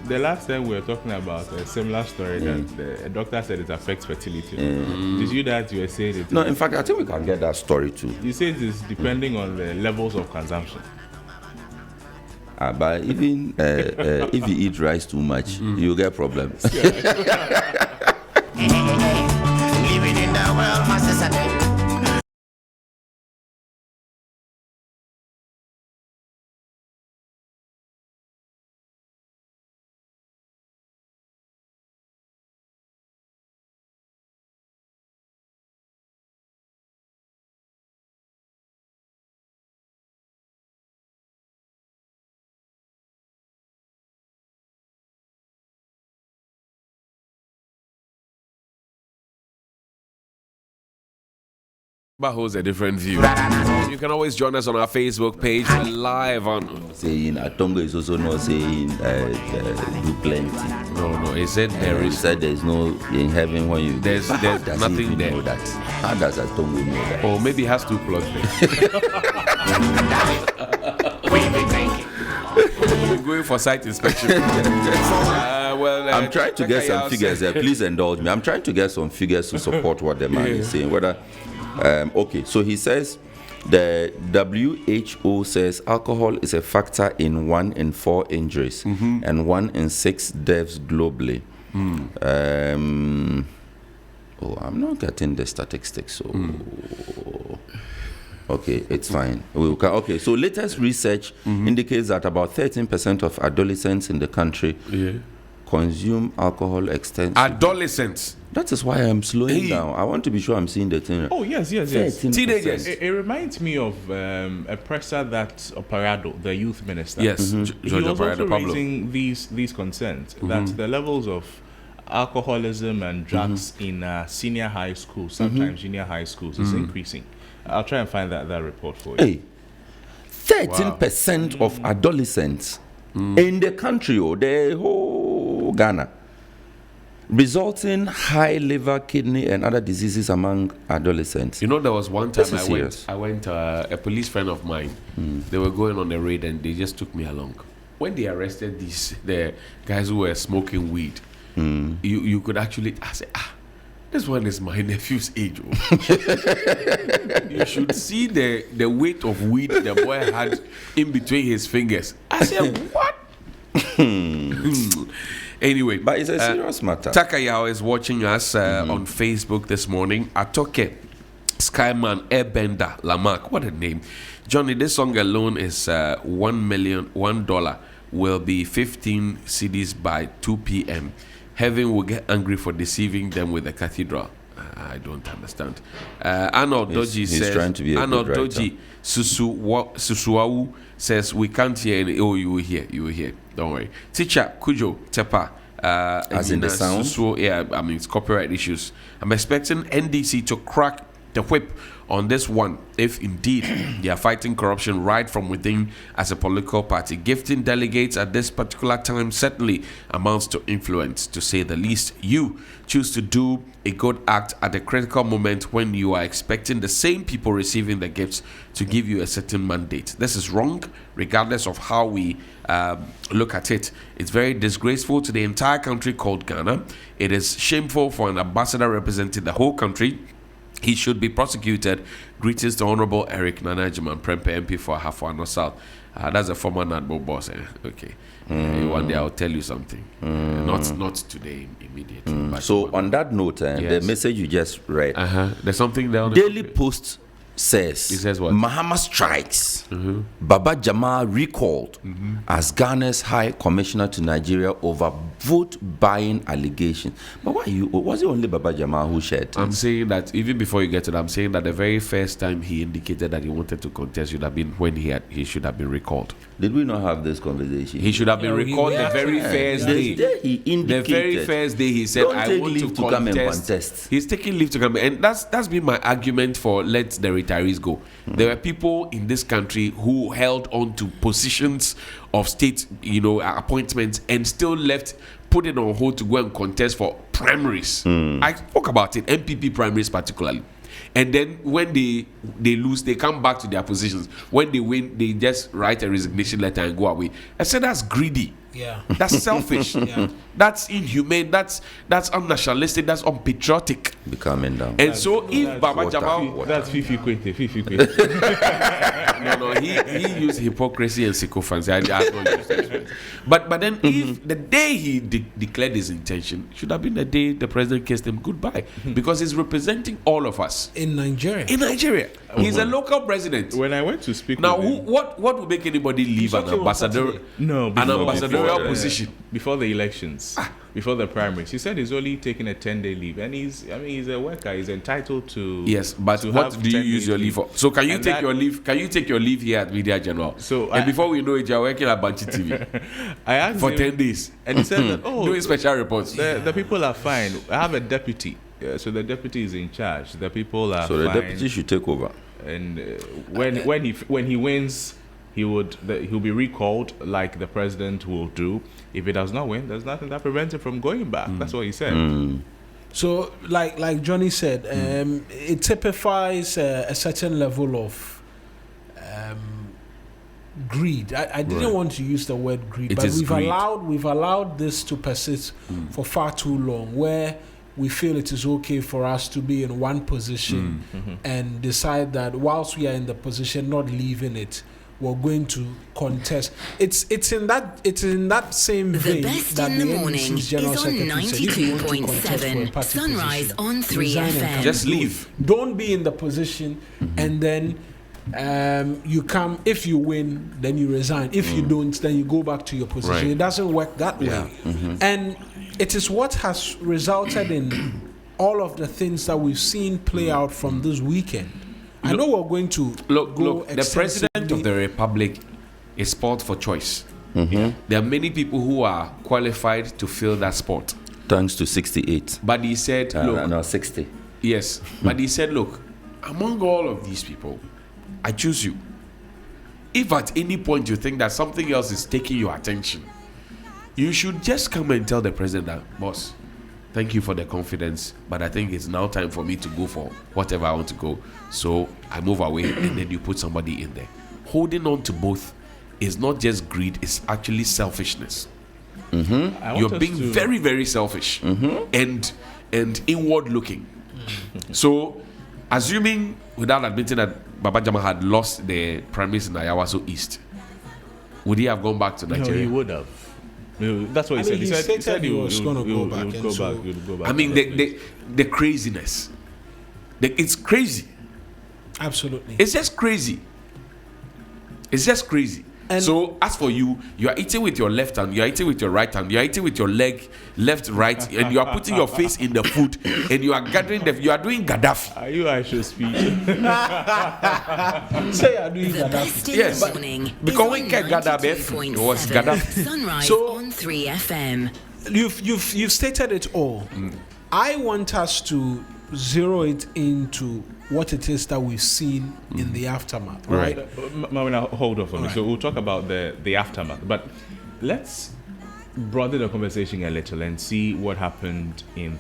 the last time we were talking about a similar story that the doctor said it affects fertility. It is you that you were saying it. No, in fact, I think we can get that story too. You say it is depending on the levels of consumption. But even if you eat rice too much, you get problems. But holds a different view. You can always join us on our Facebook page. We're live on. Saying Atongo is also not saying do plenty. No. He said there He is. said there's no in heaven when you. There's But how does he nothing even there. know that? How does Atongo know that? Or maybe he has two plugs there. We're going for site inspection. I'm trying to get some figures there. Please indulge me. I'm trying to get some figures to support what the man is saying. Whether, okay, so he says the WHO says alcohol is a factor in 1 in 4 injuries and 1 in 6 deaths globally. I'm not getting the statistics. So. Okay, it's fine. Okay, so latest research indicates that about 13% of adolescents in the country consume alcohol extensively. Adolescents. That is why I'm slowing down. I want to be sure I'm seeing the thing. Oh, yes. 13%. Teenagers. It reminds me of a presser that Operado, the youth minister. Yes, He George was Operado also Pablo. raising these concerns that the levels of alcoholism and drugs in senior high schools, sometimes junior high schools, is increasing. I'll try and find that report for you. Hey, 13% of adolescents in the country, the whole Ghana, resulting high liver, kidney, and other diseases among adolescents. You know, there was one time This is serious. I went a police friend of mine. They were going on a raid and they just took me along. When they arrested the guys who were smoking weed, you could actually, I said, this one is my nephew's age. You should see the weight of weed the boy had in between his fingers. I said, what? Anyway, But it's a serious matter. Takayao is watching us on Facebook this morning. Atoke, Skyman, Airbender, Lamarck. What a name. Johnny, this song alone is $1 will be 15 CDs by 2 p.m. Heaven will get angry for deceiving them with the cathedral. I don't understand. Arnold Doji He's says, trying to be a Arnold good writer. Doji Susuawu says, we can't hear any. Oh, you will hear. Don't worry. Teacher Kujo Tepa. As in the sound? It's copyright issues. I'm expecting NDC to crack the whip on this one if indeed they are fighting corruption right from within as a political party. Gifting delegates at this particular time certainly amounts to influence, to say the least. You choose to do a good act at a critical moment when you are expecting the same people receiving the gifts to give you a certain mandate. This is wrong, regardless of how we look at it. It's very disgraceful to the entire country called Ghana. It is shameful for an ambassador representing the whole country. He should be prosecuted. Greetings to Honorable Eric Nana Jamal, Prempe MP for Hafuano South. That's a former NADBO boss. Okay. One day I'll tell you something. Not today immediately. But So on that note, the Yes. message you just read, there's something there. Daily Post says, It says what? Mahama strikes. Baba Jamal recalled as Ghana's High Commissioner to Nigeria over vote buying allegations. But was it only Baba Jamal who shared? I'm saying that even before you get to that, I'm saying that the very first time he indicated that he wanted to contest should have been when he should have been recalled. Did we not have this conversation? He should have been recalled the very first day. He The indicated. very first day he said, Don't I take want leave to to come and contest. contest. He's taking leave to come. And that's been my argument for let the retirees go. There were people in this country who held on to positions of state, appointments and still put it on hold to go and contest for primaries. I spoke about it, NPP primaries particularly. And then when they lose, they come back to their positions. When they win, they just write a resignation letter and go away. I said that's greedy. Yeah. That's selfish. That's inhumane. That's unnationalistic. That's unpatriotic. Be calming down. And so if Baba water. Jamal, That's Fifi Kwete. no, he used hypocrisy and sycophancy. I don't use that. But then if the day he declared his intention should have been the day the president kissed him goodbye, because he's representing all of us In Nigeria. in Nigeria. He's a local president. When I went to speak Now, with him, what would make anybody leave an talking about ambassador? Saturday? No, an before- ambassadorial before, position. before the elections, before the primaries. He said he's only taking a 10-day leave, and he's a worker. He's entitled to. Yes, but to what have do you 10 use days your leave for? So can you And take that- your leave? Can you take your leave here at Media General? So and I- before we know it, you're working at Banchi TV I asked for him, 10 days, and he said that doing special reports. the people are fine. I have a deputy Yeah, so the deputy is in charge. The people are So the fine. deputy should take over. And when he wins, he'll be recalled like the president will do. If he does not win, there's nothing that prevents him from going back. That's what he said. So, like Johnny said, it typifies a certain level of greed. I didn't want to use the word greed, It but is greed. we've allowed this to persist for far too long, where we feel it is okay for us to be in one position and decide that whilst we are in the position, not leaving it, we're going to contest. It's in that same The vein best that in the the morning NDC's is General on Secretary said, if you want to contest for a 92.7 party Sunrise position, on 3 resign and FM. come Just do it. leave. Don't be in the position and then you come. If you win, then you resign. If you don't, then you go back to your position. Right. It doesn't work that way. And it is what has resulted in all of the things that we've seen play out from this weekend. I know we're going to Look, go the president of the republic is spot for choice. There are many people who are qualified to fill that spot. Thanks to 68. But he said, look, No, 60. yes, but he said, look, among all of these people, I choose you. If at any point you think that something else is taking your attention, you should just come and tell the president that, boss, thank you for the confidence, but I think it's now time for me to go for whatever I want to go. So I move away and then you put somebody in there. Holding on to both is not just greed, it's actually selfishness. I want You're us being to- very, very selfish and inward looking. So, assuming without admitting that Baba Jamal had lost the primaries in Ayawaso East, would he have gone back to No, Nigeria? he would have. That's what I he mean, said. he stated he was gonna go back, He and would so- go back. I mean, the craziness. It's crazy. absolutely. It's just crazy. It's just crazy. And- So as for you, you are eating with your left hand, you are eating with your right hand, you are eating with your leg, left, right, and you are putting your face in the food, and you are gathering you are doing Gaddafi. Are you actual speech? Say I do The that. best in Yes, the but morning because is we on get Gaddafi, it was 92.7 Gaddafi. Sunrise So- on 3 FM. You've stated it all. I want us to zero it into what it is that we've seen in the aftermath. Right. Mawina, hold on for me. So we'll talk about the aftermath, but let's broaden the conversation a little and see what happened in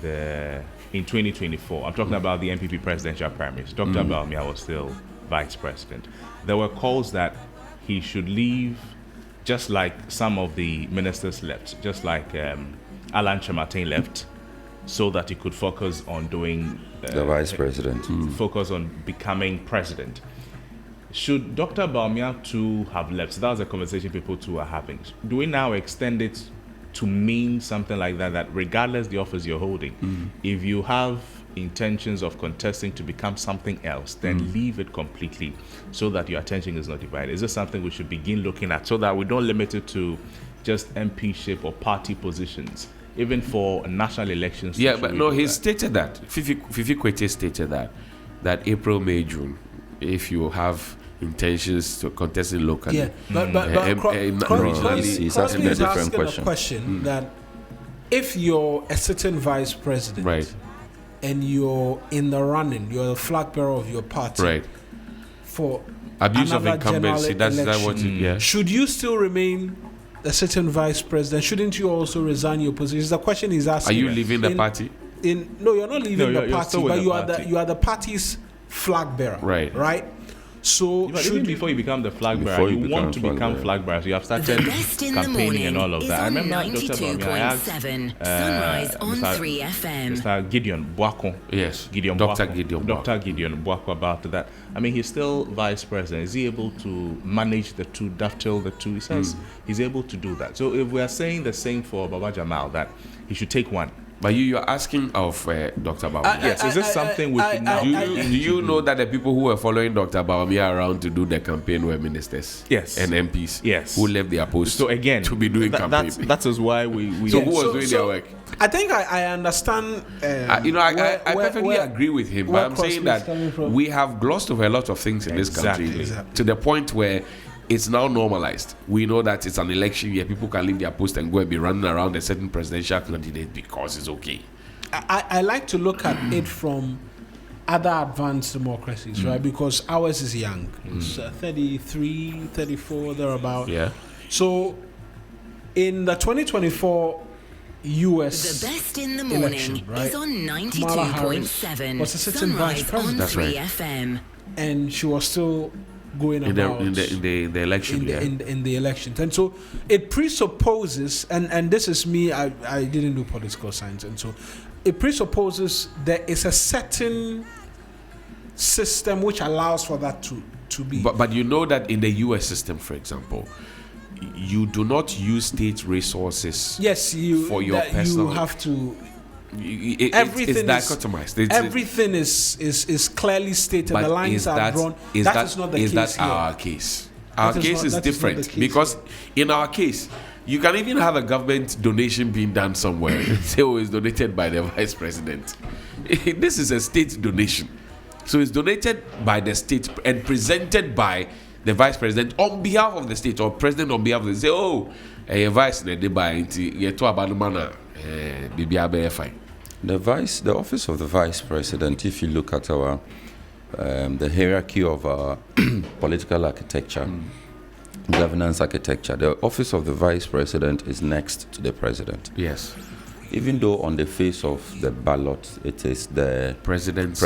2024. I'm talking about the NPP presidential primaries. Dr. Bawumia was still vice president. There were calls that he should leave, just like some of the ministers left, just like Alan Chematin left, so that he could focus on doing The vice president. focus on becoming president. Should Dr. Bawumia too have left? So that was a conversation people too are having. Do we now extend it to mean something like that, that regardless the office you're holding, if you have intentions of contesting to become something else, then leave it completely so that your attention is not divided? Is this something we should begin looking at so that we don't limit it to just MP-ship or party positions, even for national elections? Yeah, Should but we no, do he that? stated that. Fifi Kwete stated that April, May, June, if you have intentions to contest it locally. Yeah, but he's asking a different question. that if you're a certain vice president, Right, and you're in the running, you're the flag bearer of your party, right. for Abuse of another incumbency, general that's that election, what yeah. should you still remain a certain vice president? Shouldn't you also resign your position? It's the question he's Are asking. you leaving the In- party? No, you're not leaving No, the you're party, still with but the party. you are the party's flag bearer. Right. Right. So But should even you, before you become the flag Before bearer, you you want to become become flag flag bearer. So you have The started best in the campaigning morning and all of is that. I on remember Dr. Bawumia, I asked 92.7 Sunrise on Mr. 3 FM. Mr. Gideon Boako. Yes, Gideon Dr. Boako. Gideon Dr. Boako. Gideon Boako about that. I mean, he's still vice president. Is he able to manage the two, dovetail the two? He says he's able to do that. So if we are saying the same for Baba Jamal, that he should take one. But you're asking of Dr. Bawumia. Yes, is this something we should now Do you know that the people who were following Dr. Bawumia around to do the campaign were ministers? Yes. And MPs? Yes. Who left their posts So again, to be doing campaign? That is why we So who was doing their work? I think I understand. I perfectly agree with him, where but I'm saying Crosby is that coming from. we have glossed over a lot of things in this country Exactly. to the point where it's now normalized. We know that it's an election year. People can leave their post and go and be running around a certain presidential candidate because it's okay. I like to look at it from other advanced democracies, right? Because ours is young. It's 33, 34, thereabout. Yeah. So in the 2024 U.S. The best in the morning election, right? is on Kamala Harris 92.7 was a sitting vice Sunrise president. on That's 3 right. FM. And she was still going In about the election, in the elections. And so it presupposes, and this is me, I didn't do political science, and so it presupposes there is a certain system which allows for that to be. But you know that in the U.S. system, for example, you do not use state resources. Yes, for your that personal. you have to. Everything it's dichotomized. Everything is clearly stated. But The lines is are that, drawn. Is That is not the is case that here. our case? Our That is case not- is that is not different the case because here. in our case, you can even have a government donation being done somewhere and say, "Oh, it's donated by the vice president." This is a state donation, so it's donated by the state and presented by the vice president on behalf of the state or president on behalf of the state. Say, "Oh, vice ne de buy you to abanumana, bibi fine." The office of the vice president, if you look at our the hierarchy of our political architecture, governance architecture, the office of the vice president is next to the president. Yes, Even though on the face of the ballot, it is the president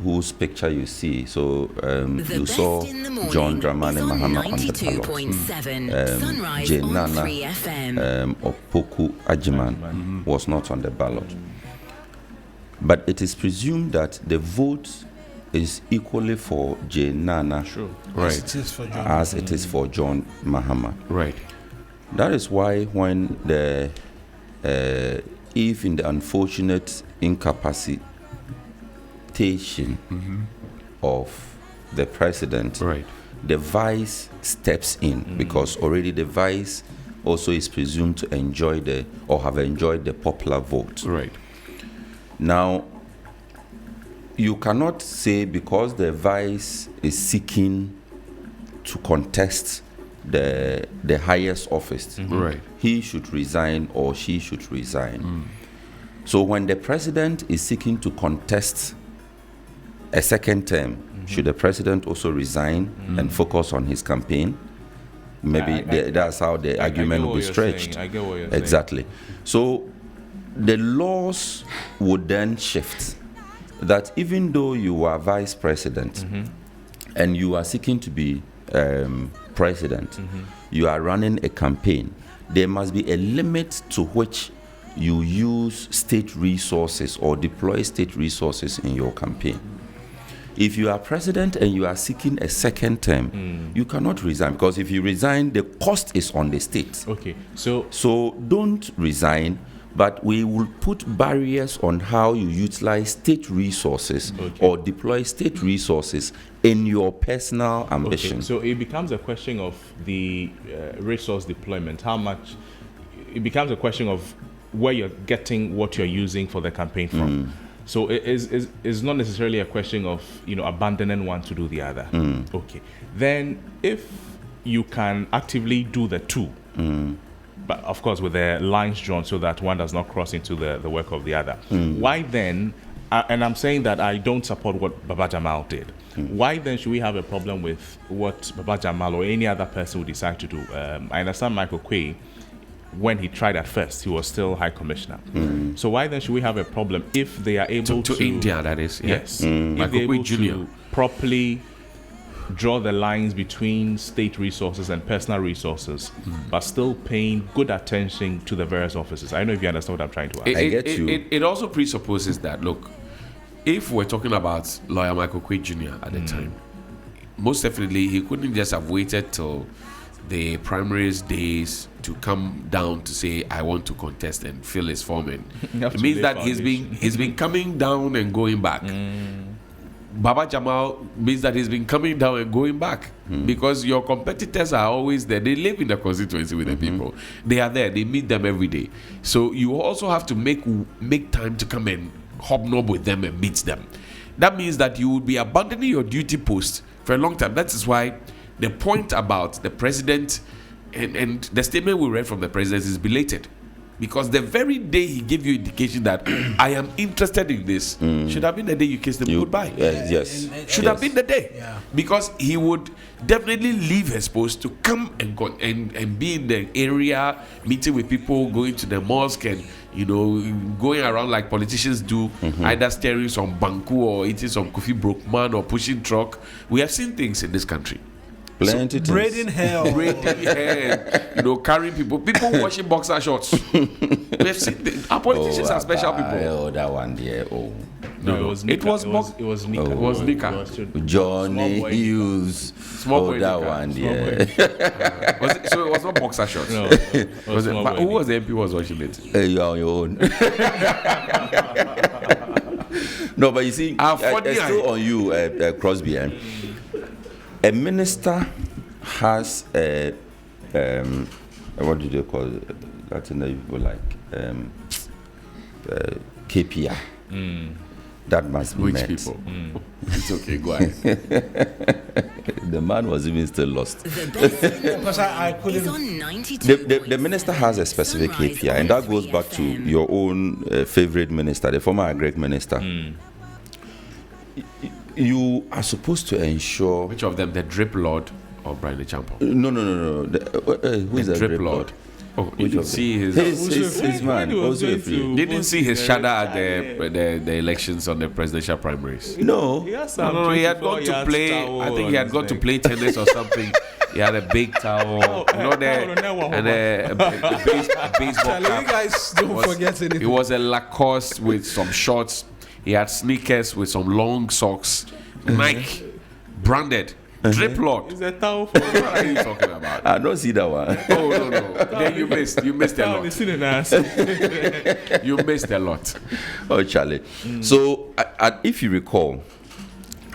whose picture you see. So The you best saw in the morning John Dramani is on Mahama on the ballot. 92.7 Sunrise Jane on Nana, 3 FM. Opoku Ajiman was not on the ballot. But it is presumed that the vote is equally for Jane Nana right, It is for John. as it is for John Mahama. right. That is why when if in the unfortunate incapacitation of the president, Right. the vice steps in because already the vice also is presumed to enjoy or have enjoyed the popular vote. Right. Now, you cannot say because the vice is seeking to contest the highest office, Right. he should resign or she should resign. So when the president is seeking to contest a second term, should the president also resign and focus on his campaign? Maybe that's how the argument will be stretched. I get what you're saying. Exactly. So the laws would then shift that even though you are vice president and you are seeking to be president, you are running a campaign, there must be a limit to which you use state resources or deploy state resources in your campaign. If you are president and you are seeking a second term, you cannot resign, because if you resign, the cost is on the state. Okay, so So don't resign, but we will put barriers on how you utilize state resources or deploy state resources in your personal ambition. okay, so it becomes a question of the resource deployment. How much? It becomes a question of where you're getting what you're using for the campaign from. So it is not necessarily a question of abandoning one to do the other. Okay, then if you can actively do the two, but of course with the lines drawn so that one does not cross into the work of the other, why then? And I'm saying that I don't support what Baba Jamal did. Why then should we have a problem with what Baba Jamal or any other person would decide to do? I understand Michael Quay, when he tried at first, he was still High Commissioner. So why then should we have a problem if they are able To India, that is. Yeah. Yes. If Michael they're able Quay Jr. to properly draw the lines between state resources and personal resources, but still paying good attention to the various offices. I don't know if you understand what I'm trying to ask. I get you. It also presupposes that, look, if we're talking about lawyer Michael Quay Jr. at the time, most definitely he couldn't just have waited till the primaries days to come down to say, I want to contest and fill his form in. It means that he's been coming down and going back. Baba Jamal means that he's been coming down and going back, because your competitors are always there. They live in the constituency with the people. They are there. They meet them every day. So you also have to make time to come and hobnob with them and meet them. That means that you will be abandoning your duty post for a long time. That is why the point about the president and the statement we read from the president is belated. Because the very day he gave you indication that I am interested in this, should have been the day you kissed him goodbye. Yes. Should have been the day. Yeah. Because he would definitely leave his post to come and be in the area, meeting with people, going to the mosque and, going around like politicians do, either staring some banku or eating some coffee brokeman or pushing truck. We have seen things in this country. Plenty things. Braiding hair. Braiding hair, carrying people washing boxer shorts. We have seen our politicians are special people. Oh, that one there. Oh. No, it was It was Nika. It was Nika. It was Nika. Johnny Hughes. Small boy that Nika. one Small there. So it was not boxer shorts. No, Was it, but who was the MP who was watching it? Hey, you are on your own. No, but you see, still on you, Crosby. A minister has a what do they call it? That's in the people like KPI. That must be Which met. people? It's okay, go ahead. The man was even still lost. The best Because I is couldn't. on 92. The minister has a specific Sunrise KPI, on and that goes back to 3FM. your own favorite minister, the former Agric minister. You are supposed to ensure. Which of them, the drip lord or Brian Champo? No. Who is The the drip lord. Oh, you Which didn't of see his. His man. Also a free. Didn't see his shadow at the elections on the presidential primaries. No. No, he had gone to play. I think he had gone to play tennis or something. He had a big towel, and a baseball Charlie, you cap. guys don't forget anything. It was a Lacoste with some shorts. He had sneakers with some long socks. Nike, branded. Drip lord. It's a towel What are you talking about? I don't see that one. Oh no. Then you missed a lot. You missed a lot. Oh, Charlie. So, if you recall,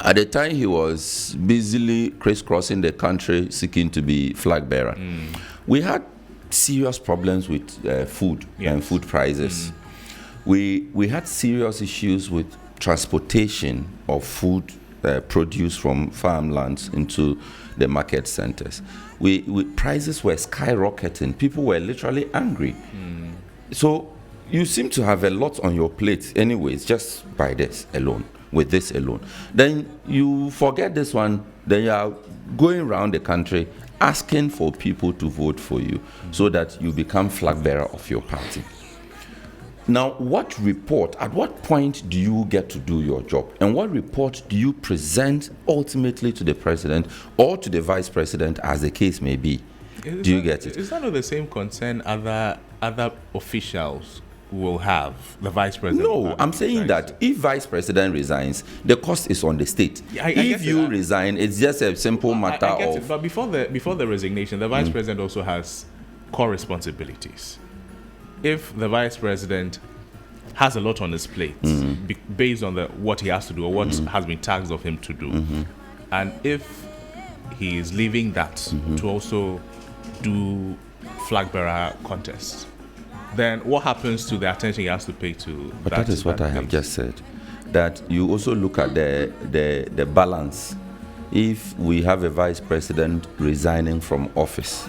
at the time he was busily crisscrossing the country seeking to be flag bearer, we had serious problems with food and food prices. We had serious issues with transportation of food produce from farmlands into the market centers. Prices were skyrocketing. People were literally angry. So you seem to have a lot on your plate anyways, just by this alone, with this alone. Then you forget this one, then you are going around the country asking for people to vote for you so that you become flag bearer of your party. Now, at what point do you get to do your job? And what report do you present ultimately to the president or to the vice president, as the case may be? Do you get it? Is that not the same concern other officials will have, the vice president? No, I'm saying that if vice president resigns, the cost is on the state. I get If you that. resign, it's just a simple matter I get of... it, but before the resignation, the vice president also has core responsibilities. If the vice president has a lot on his plate based on what he has to do or what has been tasked of him to do, and if he is leaving that to also do flag bearer contests, then what happens to the attention he has to pay to But that is what I have just said. That you also look at the balance. If we have a vice president resigning from office,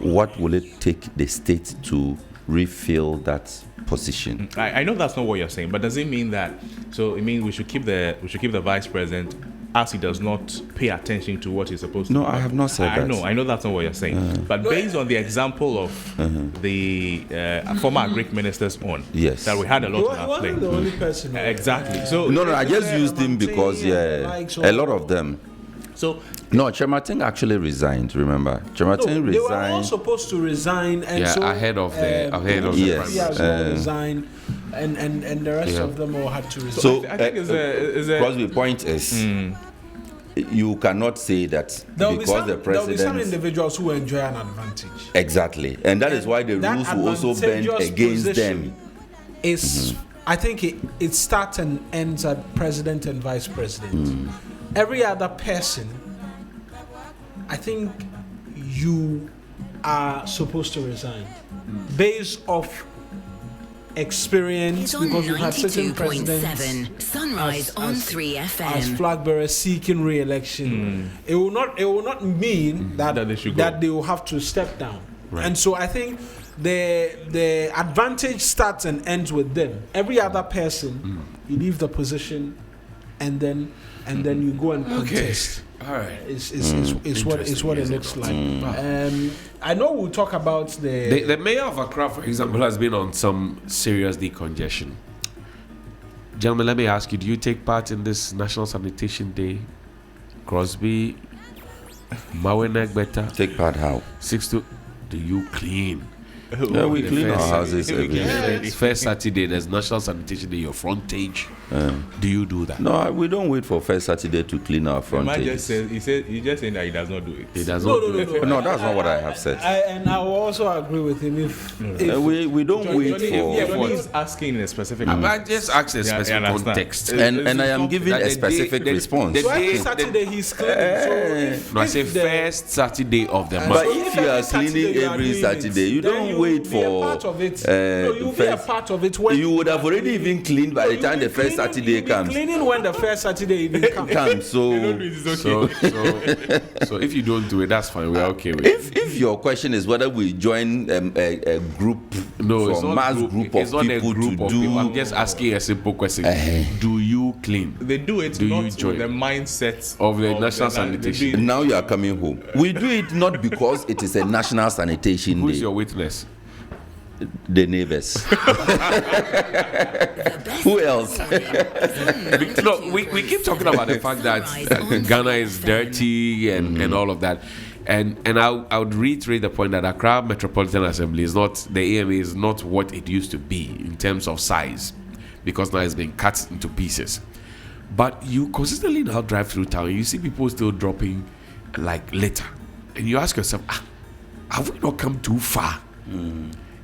what will it take the state to refill that position? I know that's not what you're saying, but does it mean that? So it means we should keep the vice president as he does not pay attention to what he's supposed to do. No, I have not said that. I know that's not what you're saying. But based on the example of the former Greek minister's own, Yes. that we had a lot on He our wasn't plate. the only person. Exactly. So No, I just used him because, a lot of them. So No, Chematin actually resigned, remember? Chematin They were all resigned. supposed to resign, and Yeah, so ahead of the Yes. yeah, as well resign, and the rest of them all had to resign. So, I think it's a Crosby, point is, you cannot say that There'll be because the there'll be some president... individuals who enjoy an advantage. Exactly. And that is why the That rules will also bend advantageous against position them. Is I think it starts and ends at president and vice president. Every other person, I think you are supposed to resign based off experience, It's on because we've had certain presidents 92.7 Sunrise on 3FM. as flag bearers seeking re-election. It will not mean that That they should go. that they will have to step down. Right. And so I think the advantage starts and ends with them. Every other person, you leave the position, and then you go and contest. All right. It's what it looks like. I know we'll talk about The mayor of Accra, for example, has been on some serious decongestion. Gentlemen, let me ask you: do you take part in this National Sanitation Day? Crosby, Mawenek, better. Take part how? 6 to. Do you clean? Yeah, we The clean our first- houses every day. It's first Saturday. There's National Sanitation Day. Your frontage. Do you do that? No, we don't wait for first Saturday to clean our The man just frontage. said he's just saying that he does not do it. He does not do it. No, that's not what I have said. and I will also agree with him if We don't wait Johnny, for. Johnny is asking in a specific. I just asked a Yeah, I specific understand. context. And I am giving That a the specific day- response. the so every day- Saturday he's cleaning. So if, No, I if say the- first Saturday of the But month. But if you are Saturday cleaning you are every doing it, Saturday, you then don't you wait will be a for. part of it. No, you'll be a first- part of it when You would have already even cleaned by the you'll time be the first cleaning- Saturday you'll be comes. Cleaning when the first Saturday even comes. So if you don't do it, that's fine. We're okay with it. If your question is whether we join a group, No, it's from not mass group, group it's of not a people group to of do. people. I'm just asking a simple question. Do you clean They do it Do you not join? with the mindset of the national sanitation? Now you are coming home. We do it not because it is a national sanitation Who's day. your witness? The neighbors. Who else? No, we keep talking about the fact that Ghana is dirty and all of that. And I would reiterate the point that Accra Metropolitan Assembly is not, the AMA is not what it used to be in terms of size, because now it's been cut into pieces. But you consistently now drive through town and you see people still dropping like litter. And you ask yourself, have we not come too far?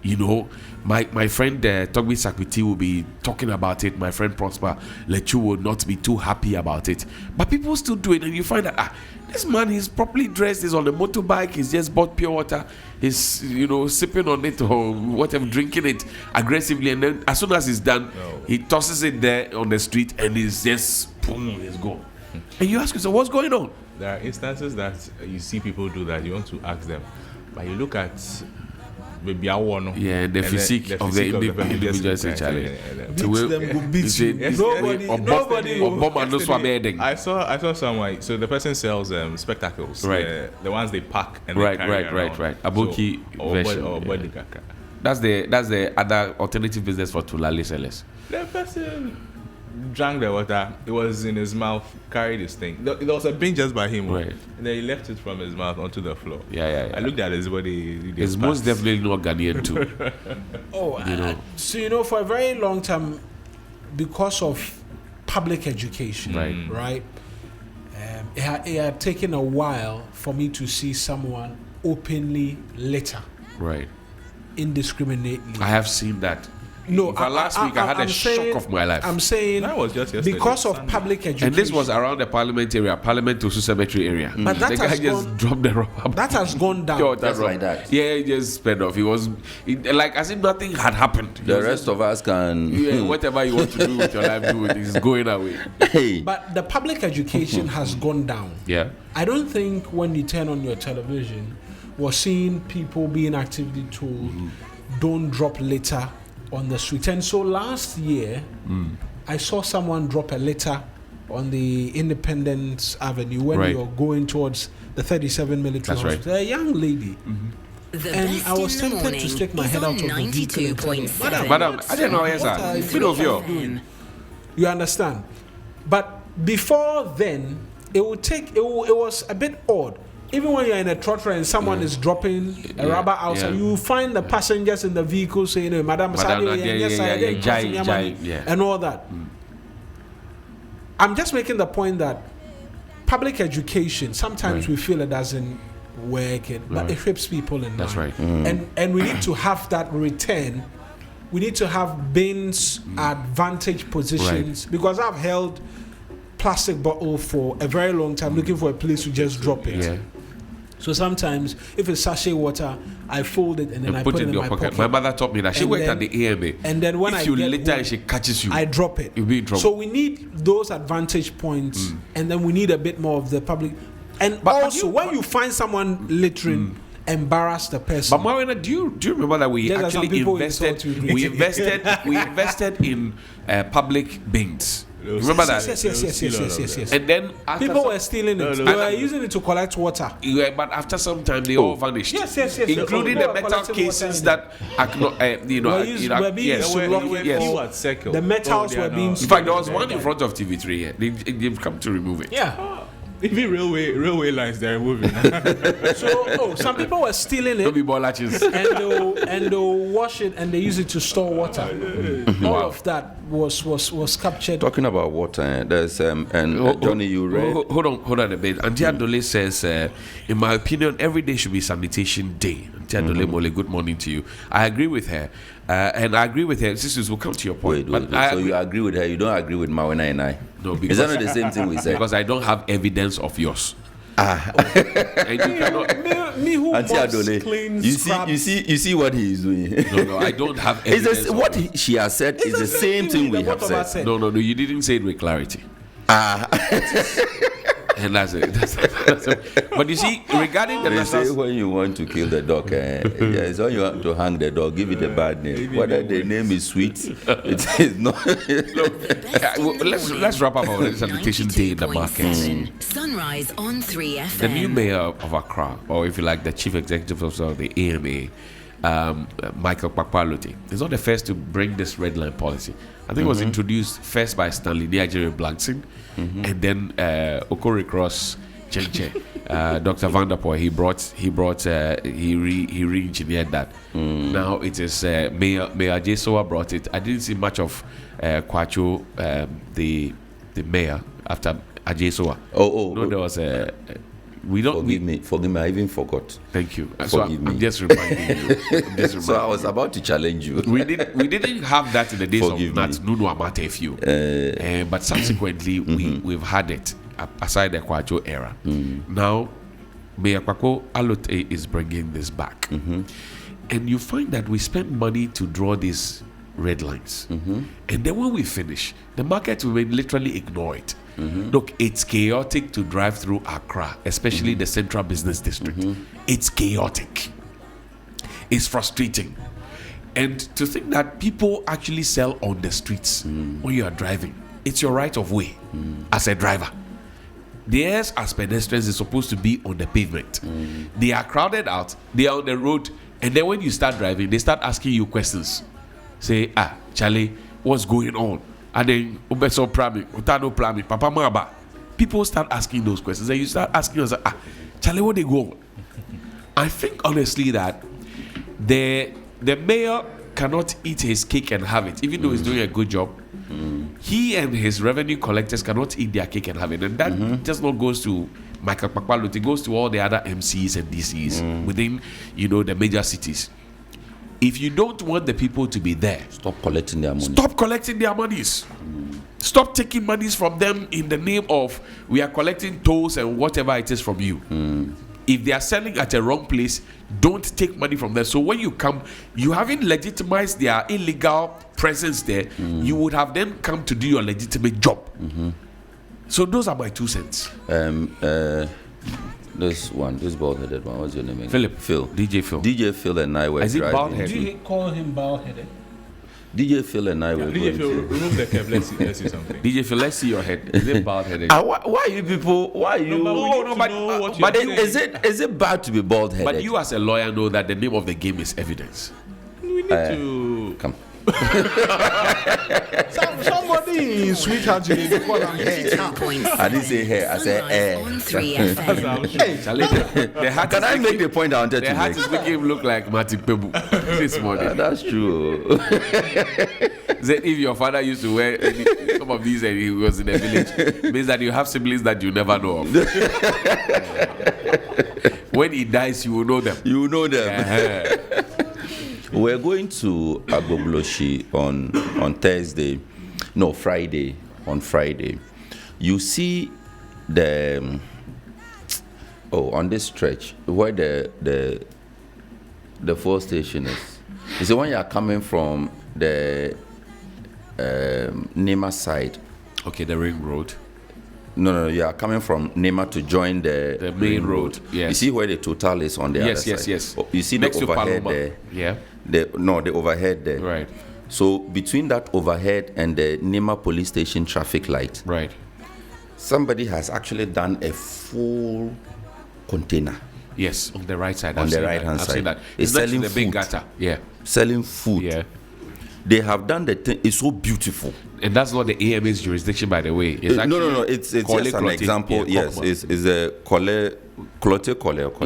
You know, my friend Togbi Sakwiti will be talking about it. My friend Prosper Lechu will not be too happy about it. But people still do it, and you find that this man, he's properly dressed, he's on a motorbike, he's just bought pure water, he's, you know, sipping on it or whatever, drinking it aggressively, and then as soon as he's done, he tosses it there on the street and he's just, boom, he's gone. And you ask yourself, what's going on? There are instances that you see people do that. You want to ask them, but you look at maybe I want Yeah, the physique of the individual is a challenge. Beat them, go beat you. Nobody. I saw someone. So the person sells spectacles, Right. the ones they pack and Right, they carry right, around. right. Abuki version, Or yeah. body kaka. That's the other alternative business for Tulali sellers. The person drank the water. It was in his mouth. Carried his thing. There was a bin just by him, Right. and then he left it from his mouth onto the floor. Yeah. I looked at his body. It's most definitely not Ghanaian too. So for a very long time, because of public education, Right. right? It had taken a while for me to see someone openly litter Right. indiscriminately. I have seen that. No, In fact, last week I had I'm a shock saying- of my life. I'm saying That was just yesterday, because of Sunday. public education. And this was around the Parliament area, Parliament to Cemetery area. But that the guy has just gone- dropped the rubber. that has gone down. Pure Just rubber. like that. Yeah, he just sped off. He was like as if nothing had happened. He The was rest of us can. yeah, whatever you want to do with your life, do it. It's going away. Hey. But the public education has gone down. Yeah. I don't think when you turn on your television, we're seeing people being actively told, don't drop litter on the street. And so last year, I saw someone drop a litter on the Independence Avenue when Right. you're going towards the 37 military That's right. hospital. A young lady. The And best I was in the tempted morning to stick my is head on out of the vehicle and tell her, 92.7. Madam, I didn't know, yes, What are sir. you Bit of your. FM. You understand? But before then, it was a bit odd. Even when you're in a trotro and someone is dropping a rubber outside, yeah. you find the passengers in the vehicle saying, "Hey, Madam, yeah. and all that. I'm just making the point that public education, sometimes Right. we feel it doesn't work, but Right. it whips people in That's mind. right. And we need to have that return. We need to have bins advantage positions because I've held plastic bottle for a very long time looking for a place to just drop it. Yeah. So sometimes if it's sachet water, I fold it and then And I put put it in in your my pocket. pocket. My mother taught me that. She And worked then- at the AMA. and then when if I you get litter home, and she catches you, I drop it. you'll be in trouble. So we need those advantage points, and then we need a bit more of the public. And But also, when you find someone littering, embarrass the person. But Marina, do you remember that we Just as some actually people invested? insult you. We invested in public bins. Remember that? Yes. And then after People some- were stealing it. No. They were using it to collect water. Yeah, but after some time they all vanished. Yes. Including People the were metal collecting cases water that were being yes. used to lock it. Yes. The metals were being In fact, there was one in front of TV3 here. They've come to remove it. Yeah. Even railway lines they're removing. So some people were stealing Don't it be bolaches. and they'll wash it and they use it to store water. All of that was captured. Talking about water, there's Johnny, you read. Hold on a bit. Auntie Adole says, in my opinion, every day should be sanitation day. Auntie Adole Mole, good morning to you. I agree with her. And I agree with her. Sisters, we'll come to your point. Wait. So you agree with her? You don't agree with Mawena and I? No, Is because, that not the same thing we said? because I don't have evidence of yours. And you cannot. Me who Auntie mops, Adole, cleans, you scrubs. see what he is doing. No, I don't have evidence. It's what she has said is the same thing we have said. No, you didn't say it with clarity. And that's it. That's it. But you see, regarding the They say national, when you want to kill the dog, it's when you want to hang the dog, give it a bad name. Whether the name is sweet, it is not. let's wrap up our sanitation day in the market. Sunrise on 3FM. The new mayor of Accra, or if you like, the chief executive officer of the AMA, Michael Kpakpalute, is not the first to bring this red line policy. I think it was introduced first by Stanley Niajere Blankson, and then Okori Cross Chenche, Dr. Vanderpoel. He re-engineered that. Now it is Mayor Jesoa brought it. I didn't see much of Kwacho, the mayor, after Ajesoa. No, there was a. Forgive me. I even forgot. Thank you. Forgive me. I'm just reminding you. So I was about to challenge you. We didn't have that in the days Forgive of me. Nat Nunu Amatefiu, but subsequently we've had it aside the Kwacho era. Now, Mayor Kwako Alote is bringing this back, and you find that we spend money to draw these red lines, and then when we finish, the market will literally ignore it. Look, it's chaotic to drive through Accra, especially the Central Business District. It's chaotic. It's frustrating. And to think that people actually sell on the streets when you are driving, it's your right of way as a driver. Theirs, as pedestrians, is supposed to be on the pavement. They are crowded out, they are on the road, and then when you start driving, they start asking you questions. Say, Charlie, what's going on? And then Ubeso Prami, Utano Prami, Papa Maba. People start asking those questions, and you start asking yourself, Charlie, what they go on? I think honestly that the mayor cannot eat his cake and have it, even though he's doing a good job. He and his revenue collectors cannot eat their cake and have it, and that just not goes to Michael Kpakpalute. It goes to all the other MCs and DCs within, the major cities. If you don't want the people to be there, Stop collecting their money. stop collecting their monies. Stop taking monies from them in the name of we are collecting tolls and whatever it is from you. If they are selling at a wrong place, don't take money from them. So when you come, you haven't legitimized their illegal presence there. You would have then come to do your legitimate job. So those are my 2 cents. This bald-headed one. What's your name again? Phil. DJ Phil. DJ Phil and I were Is it driving. bald-headed? Did you call him bald-headed? DJ Phil and I were DJ going Phil, to. remove the cap. Let's see something. DJ Phil, let's see your head. Is it bald-headed? Why you people? Why you? but is it bad to be bald-headed? But you as a lawyer know that the name of the game is evidence. We need to. Come. Somebody in Sweetheart, you call him I didn't say hair. I said air. On 3FM. Charlie, the hat Can is I make the point I wanted The to hat make? is making him look like Martin Pebu this morning. That's true. That if your father used to wear some of these and he was in a village, means that you have siblings that you never know of. When he dies, you will know them. You know them. We're going to Agbobloshi on Thursday. No, Friday. On Friday. You see the on this stretch where the fuel station is. Is the one you are coming from the Nema side. Okay, the ring road. No, you are coming from Nema to join the main road. Yes. You see where the total is on the other side? Yes. Oh, you see next the overhead to Paloma. there? Yeah. The overhead there. Right. So between that overhead and the Nema police station traffic light, Right. somebody has actually done a full container Yes, on the right side. on I've the seen right that. hand I've side. seen that. It's It's next to selling the big food. gutter. Yeah. Selling food. Yeah. They have done the thing. It's so beautiful. And that's not the AMA's jurisdiction, by the way. It's No. actually It's Kole just an Clotte. example. Yeah, Yes, Kokma. it's a Kole,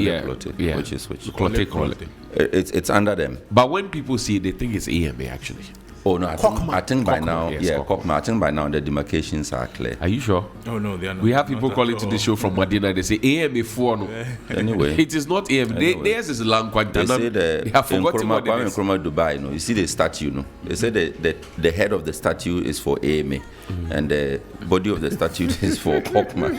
Yeah, yeah. which is which. Clotte. It's under them. But when people see it, they think it's AMA actually. Oh no, I think by Kokma, now, yes, yeah, Kokma. Kokma. I think by now the demarcations are clear. Are you sure? Oh no, they are not. We have people not calling at to all. the show from Madina. They say AMA 4. No. Anyway, It is not AMA. Anyway. Theirs is Langquanta. they say They have in forgotten what Kwame it is. Nkrumah, Dubai, no, you see the statue, no. They say the head of the statue is for AMA, and the body of the statue is for Kokma.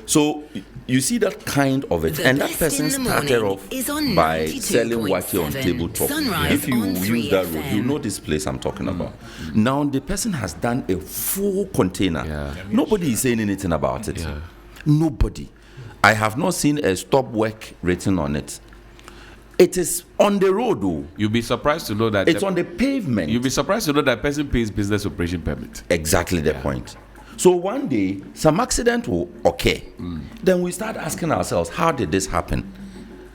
So you see that kind of it, The and that best person in the started morning off is on by selling wache on 92.7 tabletop. Sunrise If you on use 3 that road, you FM. know this place I'm talking about. Now the person has done a full container. Yeah. Nobody is saying anything about it. Yeah. Nobody. I have not seen a stop work written on it. It is on the road, though. You'll be surprised to know that It's on the pavement. You'll be surprised to know that person pays business operation permit. Exactly the point. So one day, some accident will occur. Then we start asking ourselves, how did this happen?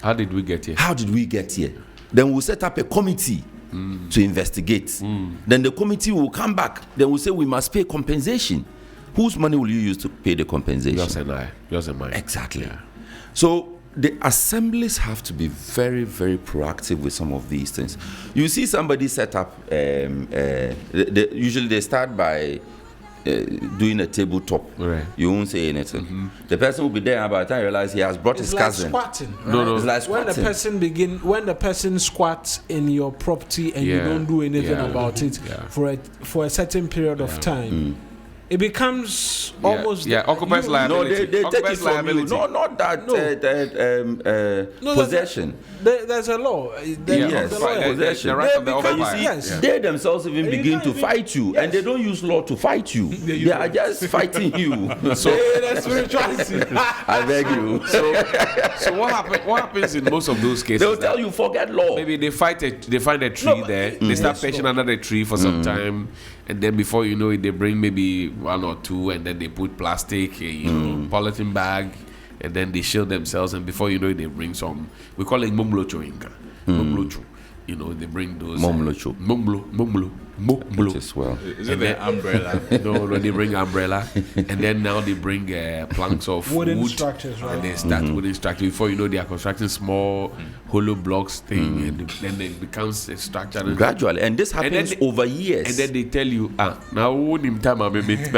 How did we get here? How did we get here? Then we'll set up a committee to investigate. Then the committee will come back. Then we'll say we must pay compensation. Whose money will you use to pay the compensation? Yours and I. Yours and mine. Exactly. Yeah. So the assemblies have to be very, very proactive with some of these things. You see somebody set up, usually they start by doing a tabletop. Right. You won't say anything. The person will be there, and by the time you realize he has brought It's his like cousin. squatting. No. It's like When squatting. when the person squats in your property and you Yeah. don't do anything Yeah. about it Yeah. for a certain period of time, it becomes almost occupies you- liability. No, they take it Occupies from you. liability. No, not that No. No, possession. There's a law. Yes, the law. possession. The right of the But you occupier. see, Yes. they themselves even You begin can't to even- fight you, and they don't use law to fight you. They are just fighting you. So That's spirituality. I beg you. So what happens in most of those cases? They'll tell you forget law. Maybe they find a tree but- there. They start Yes, patching no. under the tree for some time, and then before you know it, they bring maybe one or two, and then they put plastic, polythene bag, and then they shield themselves. And before you know it, they bring some. We call it mumlocho inka. Mumlocho. You know, they bring those. Mumlocho. Mumlo. Which is well. Is it the umbrella? No, they bring umbrella, and then now they bring planks of Wooden wood, structures, right? and they start wooden structure. Before you know, they are constructing small hollow blocks thing, and then it becomes a structure. And Gradually, and this happens they- over years. And then they tell you, now in time I'm it's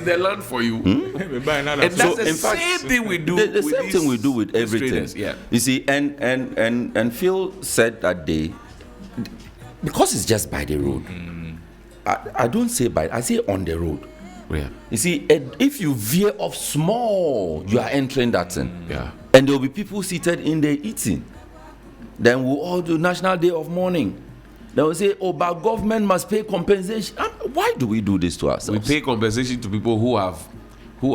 the land for you. We buy another. And that's So, the in fact, same thing we do. the with same these- thing we do with these everything. traders, yeah. You see, and Phil said that day, because it's just by the road. I don't say by, I say on the road. Yeah. You see, if you veer off small, you are entering that thing. Yeah. And there will be people seated in there eating. Then we'll all do National Day of Mourning. They will say, oh, but government must pay compensation. Why do we do this to We ourselves? pay compensation to people who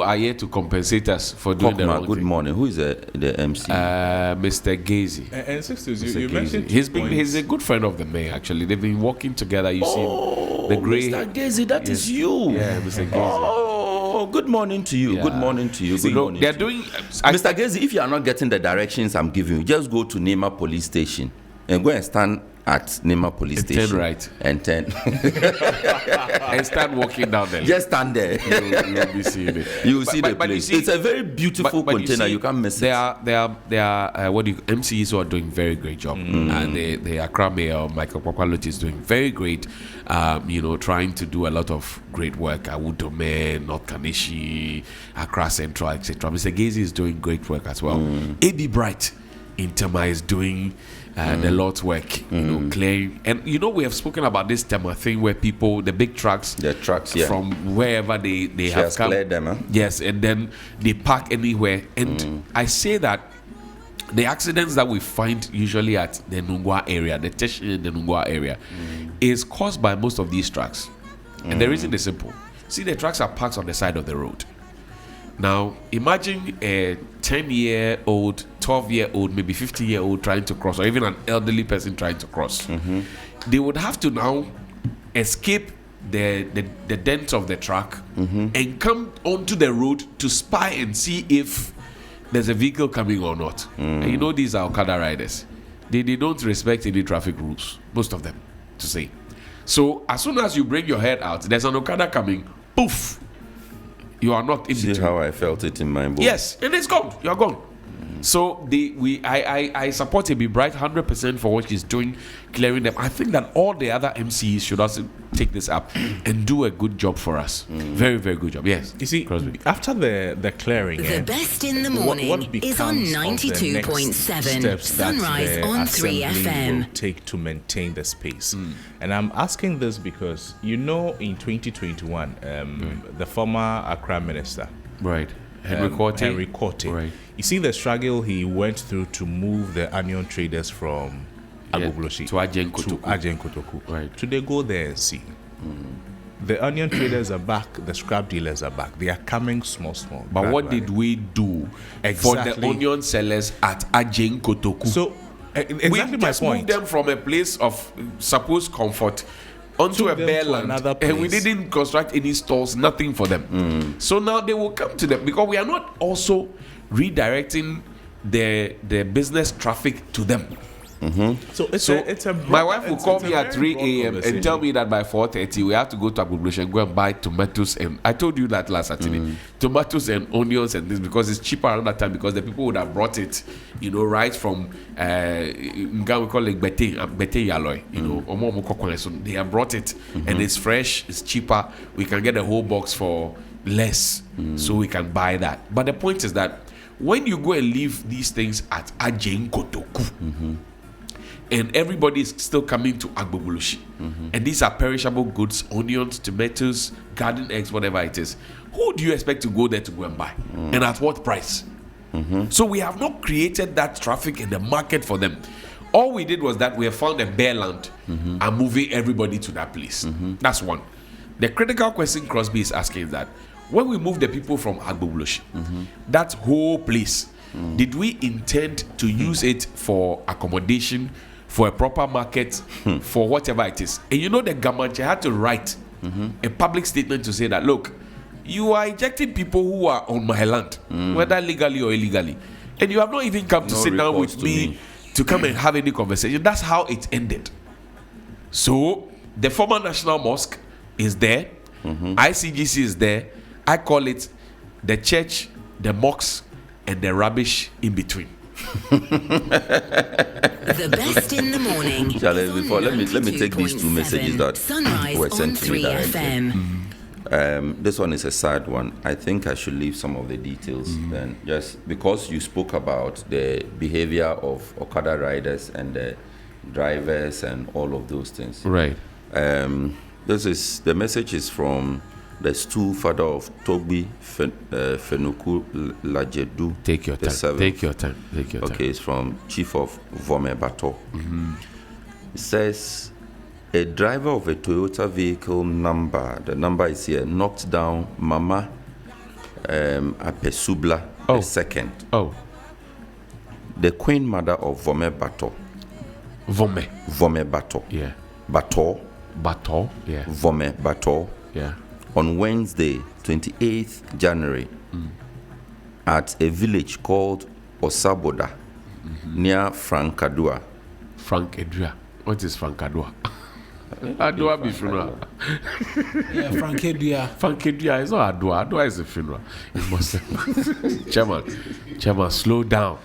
are here to compensate us for doing the Kokma, wrong good thing. morning. Who is the MC? Mr. Gazy. And sisters, Mr. you Gazy. mentioned He's a good friend of the mayor, actually. They've been working together. You see the gray. Mr. Gazy, that is you. Yeah, Mr. Gazy. Oh, good morning to you. Yeah. Good morning to you. See, Good no, morning. they're to you. doing. Mr. Gazy, if you are not getting the directions I'm giving you, just go to Nema Police Station and go and stand at Nema Police And Station. turn right. And turn. and start walking down there. Just stand there. You'll be seeing it. You will see But- the but you place. see- It's a very beautiful But container. see, You can't miss there it. are what do you MCs who are doing very great job. And the Accra Mayor Michael Kwakwaloti is doing very great. Trying to do a lot of great work. Awudome, North Kanishi, Accra Central, etc. Mr. Gazy is doing great work as well. A.B. Bright in Tema is doing the Lord's work, clearing. And we have spoken about this Tema thing where people, the big trucks, The trucks, yeah. from wherever they She have has come. cleared them, huh? Yes, and then they park anywhere. And I say that the accidents that we find usually at the Nungwa area, the Teshi in the Nungwa area, is caused by most of these trucks. And the reason is simple. See, the trucks are parked on the side of the road. Now, imagine a 10-year-old, 12-year-old, maybe 50-year-old trying to cross, or even an elderly person trying to cross. They would have to now escape the dent of the truck and come onto the road to spy and see if there's a vehicle coming or not. And you know, these are Okada riders. They don't respect any traffic rules, most of them, to say. So as soon as you bring your head out, there's an Okada coming, poof, you are not in See between. how I felt it in my boat. Yes, and it's gone. You're gone. So I support Ebi Bright 100% for what she's doing, clearing them. I think that all the other MCs should also take this up and do a good job for us. Very, very good job. Yes. You see, Crosby. after the clearing, The best in the morning what is on becomes of the next 92.7 steps that Sunrise the on Assembly 3FM. will take to maintain the space? And I'm asking this because, you know, in 2021, the former Accra minister, Right. Henry Korte. Right. You see the struggle he went through to move the onion traders from Agbogloshi to Ajen Kotoku. Right. Today, go there and see. The onion traders are back. The scrap dealers are back. They are coming small. But what gradually. did we do for Exactly. the onion sellers at Ajen Kotoku? So, exactly we my just point. moved them from a place of supposed comfort onto Took a them bare to land, another and we place. didn't construct any stores, nothing for them. So now they will come to them because we are not also redirecting the business traffic to them. So it's a My wife will it's- call it's a me at very 3 broad a.m. and conversation. tell me that by 4:30 we have to go to Agbogloshi and go and buy tomatoes. And I told you that last Saturday, tomatoes and onions and this, because it's cheaper around that time, because the people would have brought it, you know, right from Nga, we call it bete yaloi, you know, omo kokone. So they have brought it and it's fresh, it's cheaper. We can get a whole box for less, so we can buy that. But the point is that when you go and leave these things at Ajen Kotoku, and everybody is still coming to Agbogloshi, and these are perishable goods, onions, tomatoes, garden eggs, whatever it is, who do you expect to go there to go and buy, and at what price? So we have not created that traffic in the market for them. All we did was that we have found a bare land and moving everybody to that place. That's one. The critical question Crosby is asking is that when we move the people from Agbogloshi, that whole place, did we intend to use it for accommodation, for a proper market, for whatever it is? And you know, the Gamanche had to write a public statement to say that, look, you are ejecting people who are on my land, whether legally or illegally, and you have not even come to No sit down reports with to me me. to come and have any conversation. That's how it ended. So the former National Mosque is there, ICGC is there. I call it the church, the mosque, and the rubbish in between. The best in the morning. Charlie, is on before, let me take these two 92.7 messages that Sunrise were on sent to me 3FM. This one is a sad one. I think I should leave some of the details then, just because you spoke about the behavior of Okada riders and the drivers and all of those things. Right. The message is from the stool father of Togbi Fenuku Lajedu. Take your the time. seventh. Take your time. Take your time. Okay, it's from Chief of Vome Bato. It says a driver of a Toyota vehicle number, the number is here, knocked down Mama Apesubla Oh. II, Oh, the queen mother of Vome Bato. Vome. Vome Bato. Yeah. Bato. Bato. Yeah. Vome Bato. Yeah. On Wednesday, 28th January, at a village called Osaboda, near Frankadua. Frank Edria. What is Frank Adua? Adua be funeral. Yeah, Frank Edia. Frank Edria is not Adua. Adua is a funeral. It must. Chairman, slow down.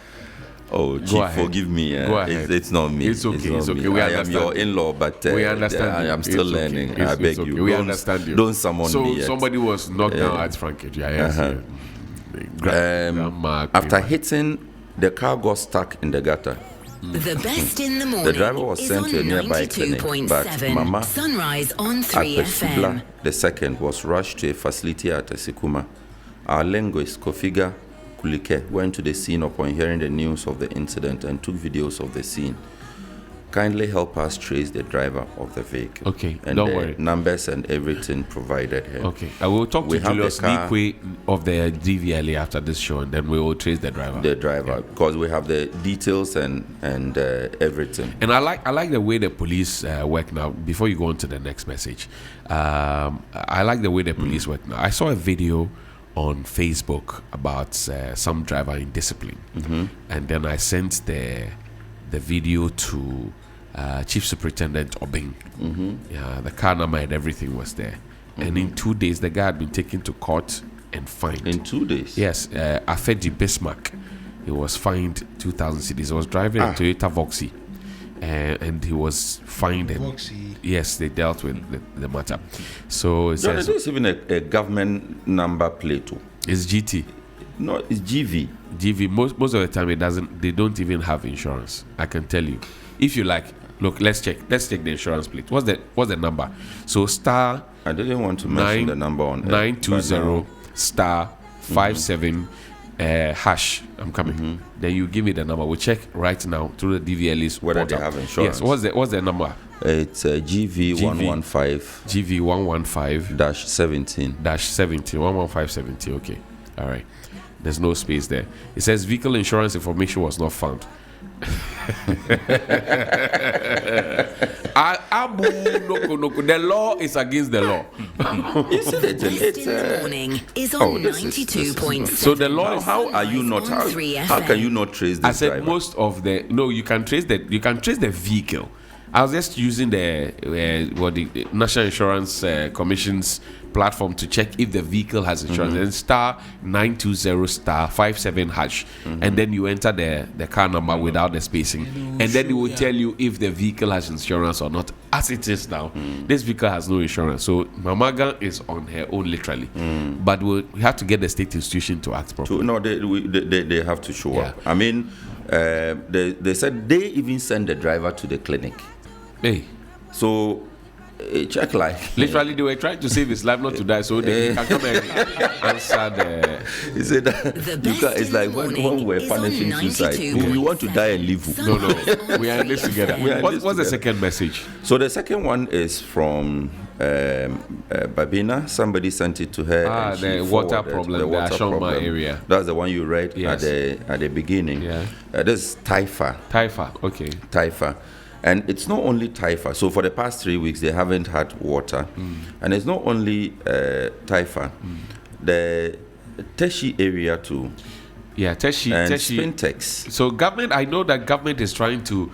Oh, Chief, ahead. forgive me. Go ahead. It's not me. It's okay, not it's okay. me. We I am understand. your in-law, but We understand I you. am still It's okay. learning. It's- I beg it's okay. you. We Don't- understand you. Don't summon so me yet. somebody was knocked down at Frank Edria. Yes. Grandma, After hitting, the car got stuck in the gutter. The best in the morning driver was is sent on to a nearby clinic, but 92.7 Mama Sunrise on 3FM. Apesubla II was rushed to a facility at Esikuma. Our linguist, Kofiga Kulike, went to the scene upon hearing the news of the incident and took videos of the scene. kindly help us trace the driver of the vehicle. Okay, and don't the worry. numbers and everything provided here. Okay, I will talk We to have the Julius car. Nikwe of the DVLA after this show, and then we will trace the driver. The driver, because we have the details and everything. And I like the way the police work now. Before you go on to the next message, I like the way the police work now. I saw a video on Facebook about some driver indiscipline, and then I sent the video to Chief Superintendent Obeng. Yeah, the car number and everything was there. And in 2 days, the guy had been taken to court and fined. In 2 days? Yes, Afedi Bismarck. He was fined 2,000 cedis. He was driving a Toyota Voxy, and he was fined. Voxy. Yes, they dealt with the matter. So it says There's even a government number plate too. it's GT. No, it's GV. GV. Most of the time, it doesn't. They don't even have insurance. I can tell you. If you like, look, let's check the insurance plate. What's the number? So star. I didn't want to mention the number on 920 star 57 hash. I'm coming. Then you give me the number. We'll check right now through the DVLA's whether portal. they have insurance. Yes. What's the number? It's GV115 GV115 -17. -70 11570. Okay. All right. There's no space there. It says vehicle insurance information was not found. The law is against the law. The best in the morning is on this is- 92.7. So the law is How are you not? On How 3FM. can you not trace this I said driver? most of the you can trace the vehicle. I was just using the National Insurance Commission's platform to check if the vehicle has insurance. And star 920 star 57 hash, and then you enter the car number without the spacing, and then it will tell you if the vehicle has insurance or not. As it is now, this vehicle has no insurance, so Mamaga is on her own literally. But we have to get the state institution to act properly. No, they have to show up. I mean, they said they even send the driver to the clinic. Hey. So check life. Literally, they were trying to save his life, not to die, so they can come and answer the. He said that The you best it's in like the when morning we're is on punishing suicide. 92.7. You want to die and live. No, we are in this together. We are in this What's the together. second message? So the second one is from Babina. Somebody sent it to her. and she the water forwarded problem, the the water Ashoma problem. area. That's the one you read Yes. at the beginning. Yeah. This is Taifa. Taifa, okay. Taifa. And it's not only Taifa. So for the past 3 weeks, they haven't had water. And it's not only Taifa. The Teshi area too. Yeah, Teshi. And Spintex. So government, I know that government is trying to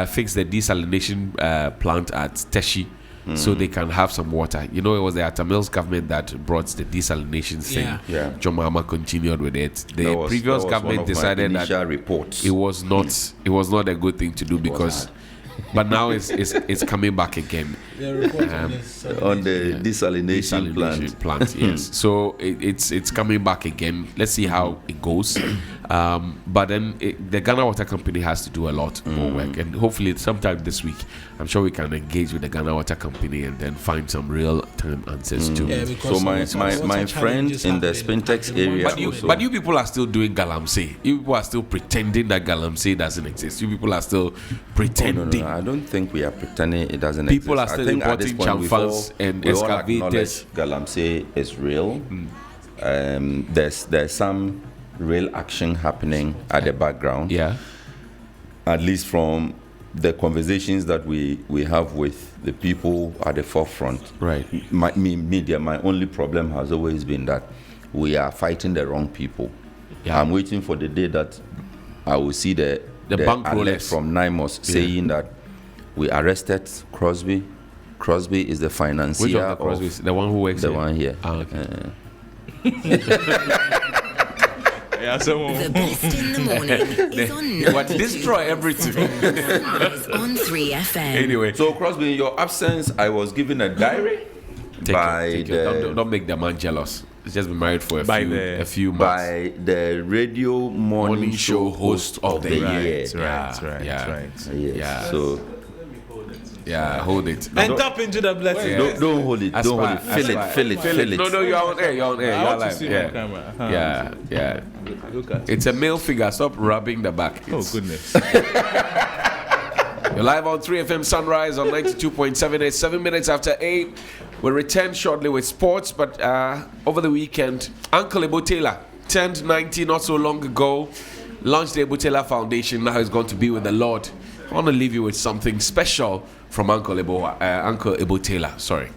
fix the desalination plant at Teshi so they can have some water. You know, it was the Atamil's government that brought the desalination thing. Yeah. John Mahama continued with it. The That was previous one government of my decided that initial reports. it was not a good thing to do because, but now it's coming back again. The report on this, on the desalination plant. Yes. So it's coming back again. Let's see how it goes. But then the Ghana Water Company has to do a lot more work, and hopefully sometime this week, I'm sure we can engage with the Ghana Water Company and then find some real time answers too. Yeah, because So my water friend challenges in the happening Spintex at the area moment. But also. you people are still doing galamsey. You people are still pretending that galamsey doesn't exist. You people are still pretending. No, I don't think we are pretending it doesn't People exist. are still I think at this importing point chamfans and we all excavators. acknowledge Galamsey is real. There's some real action happening at the background. Yeah. At least from the conversations that we have with the people at the forefront. Right. My only problem has always been that we are fighting the wrong people. Yeah. I'm waiting for the day that I will see the bank alert rollers from NIMOS saying that we arrested Crosby. Crosby is the financier Which of the Crosbys? The one who works the here? one here. Ah, okay. Yeah, so The best in the morning is on What destroy everything. 92.7 is on 3FM. Anyway, So Crosby, in your absence, I was given a diary by take it. the Don't make the man jealous. He's just been married for By a the- few months. by the radio morning show host of the year. Right. Yeah. So Yeah, hold it. And tap into the blessing. Yeah. don't hold it. Don't hold it. Aspire. Feel it. No, you're on air. You're on air. I You're want to live. see Yeah. my camera. Huh. Yeah. Look at it. It's a male figure. Stop rubbing the back. Oh, It's- goodness. You're live on 3FM Sunrise on 92.7. It's 7 minutes after 8. We'll return shortly with sports, but over the weekend, Uncle Ebotela turned 90 not so long ago, launched the Ebotela Foundation. Now he's going to be with the Lord. I want to leave you with something special from Uncle Ebotela. Sorry.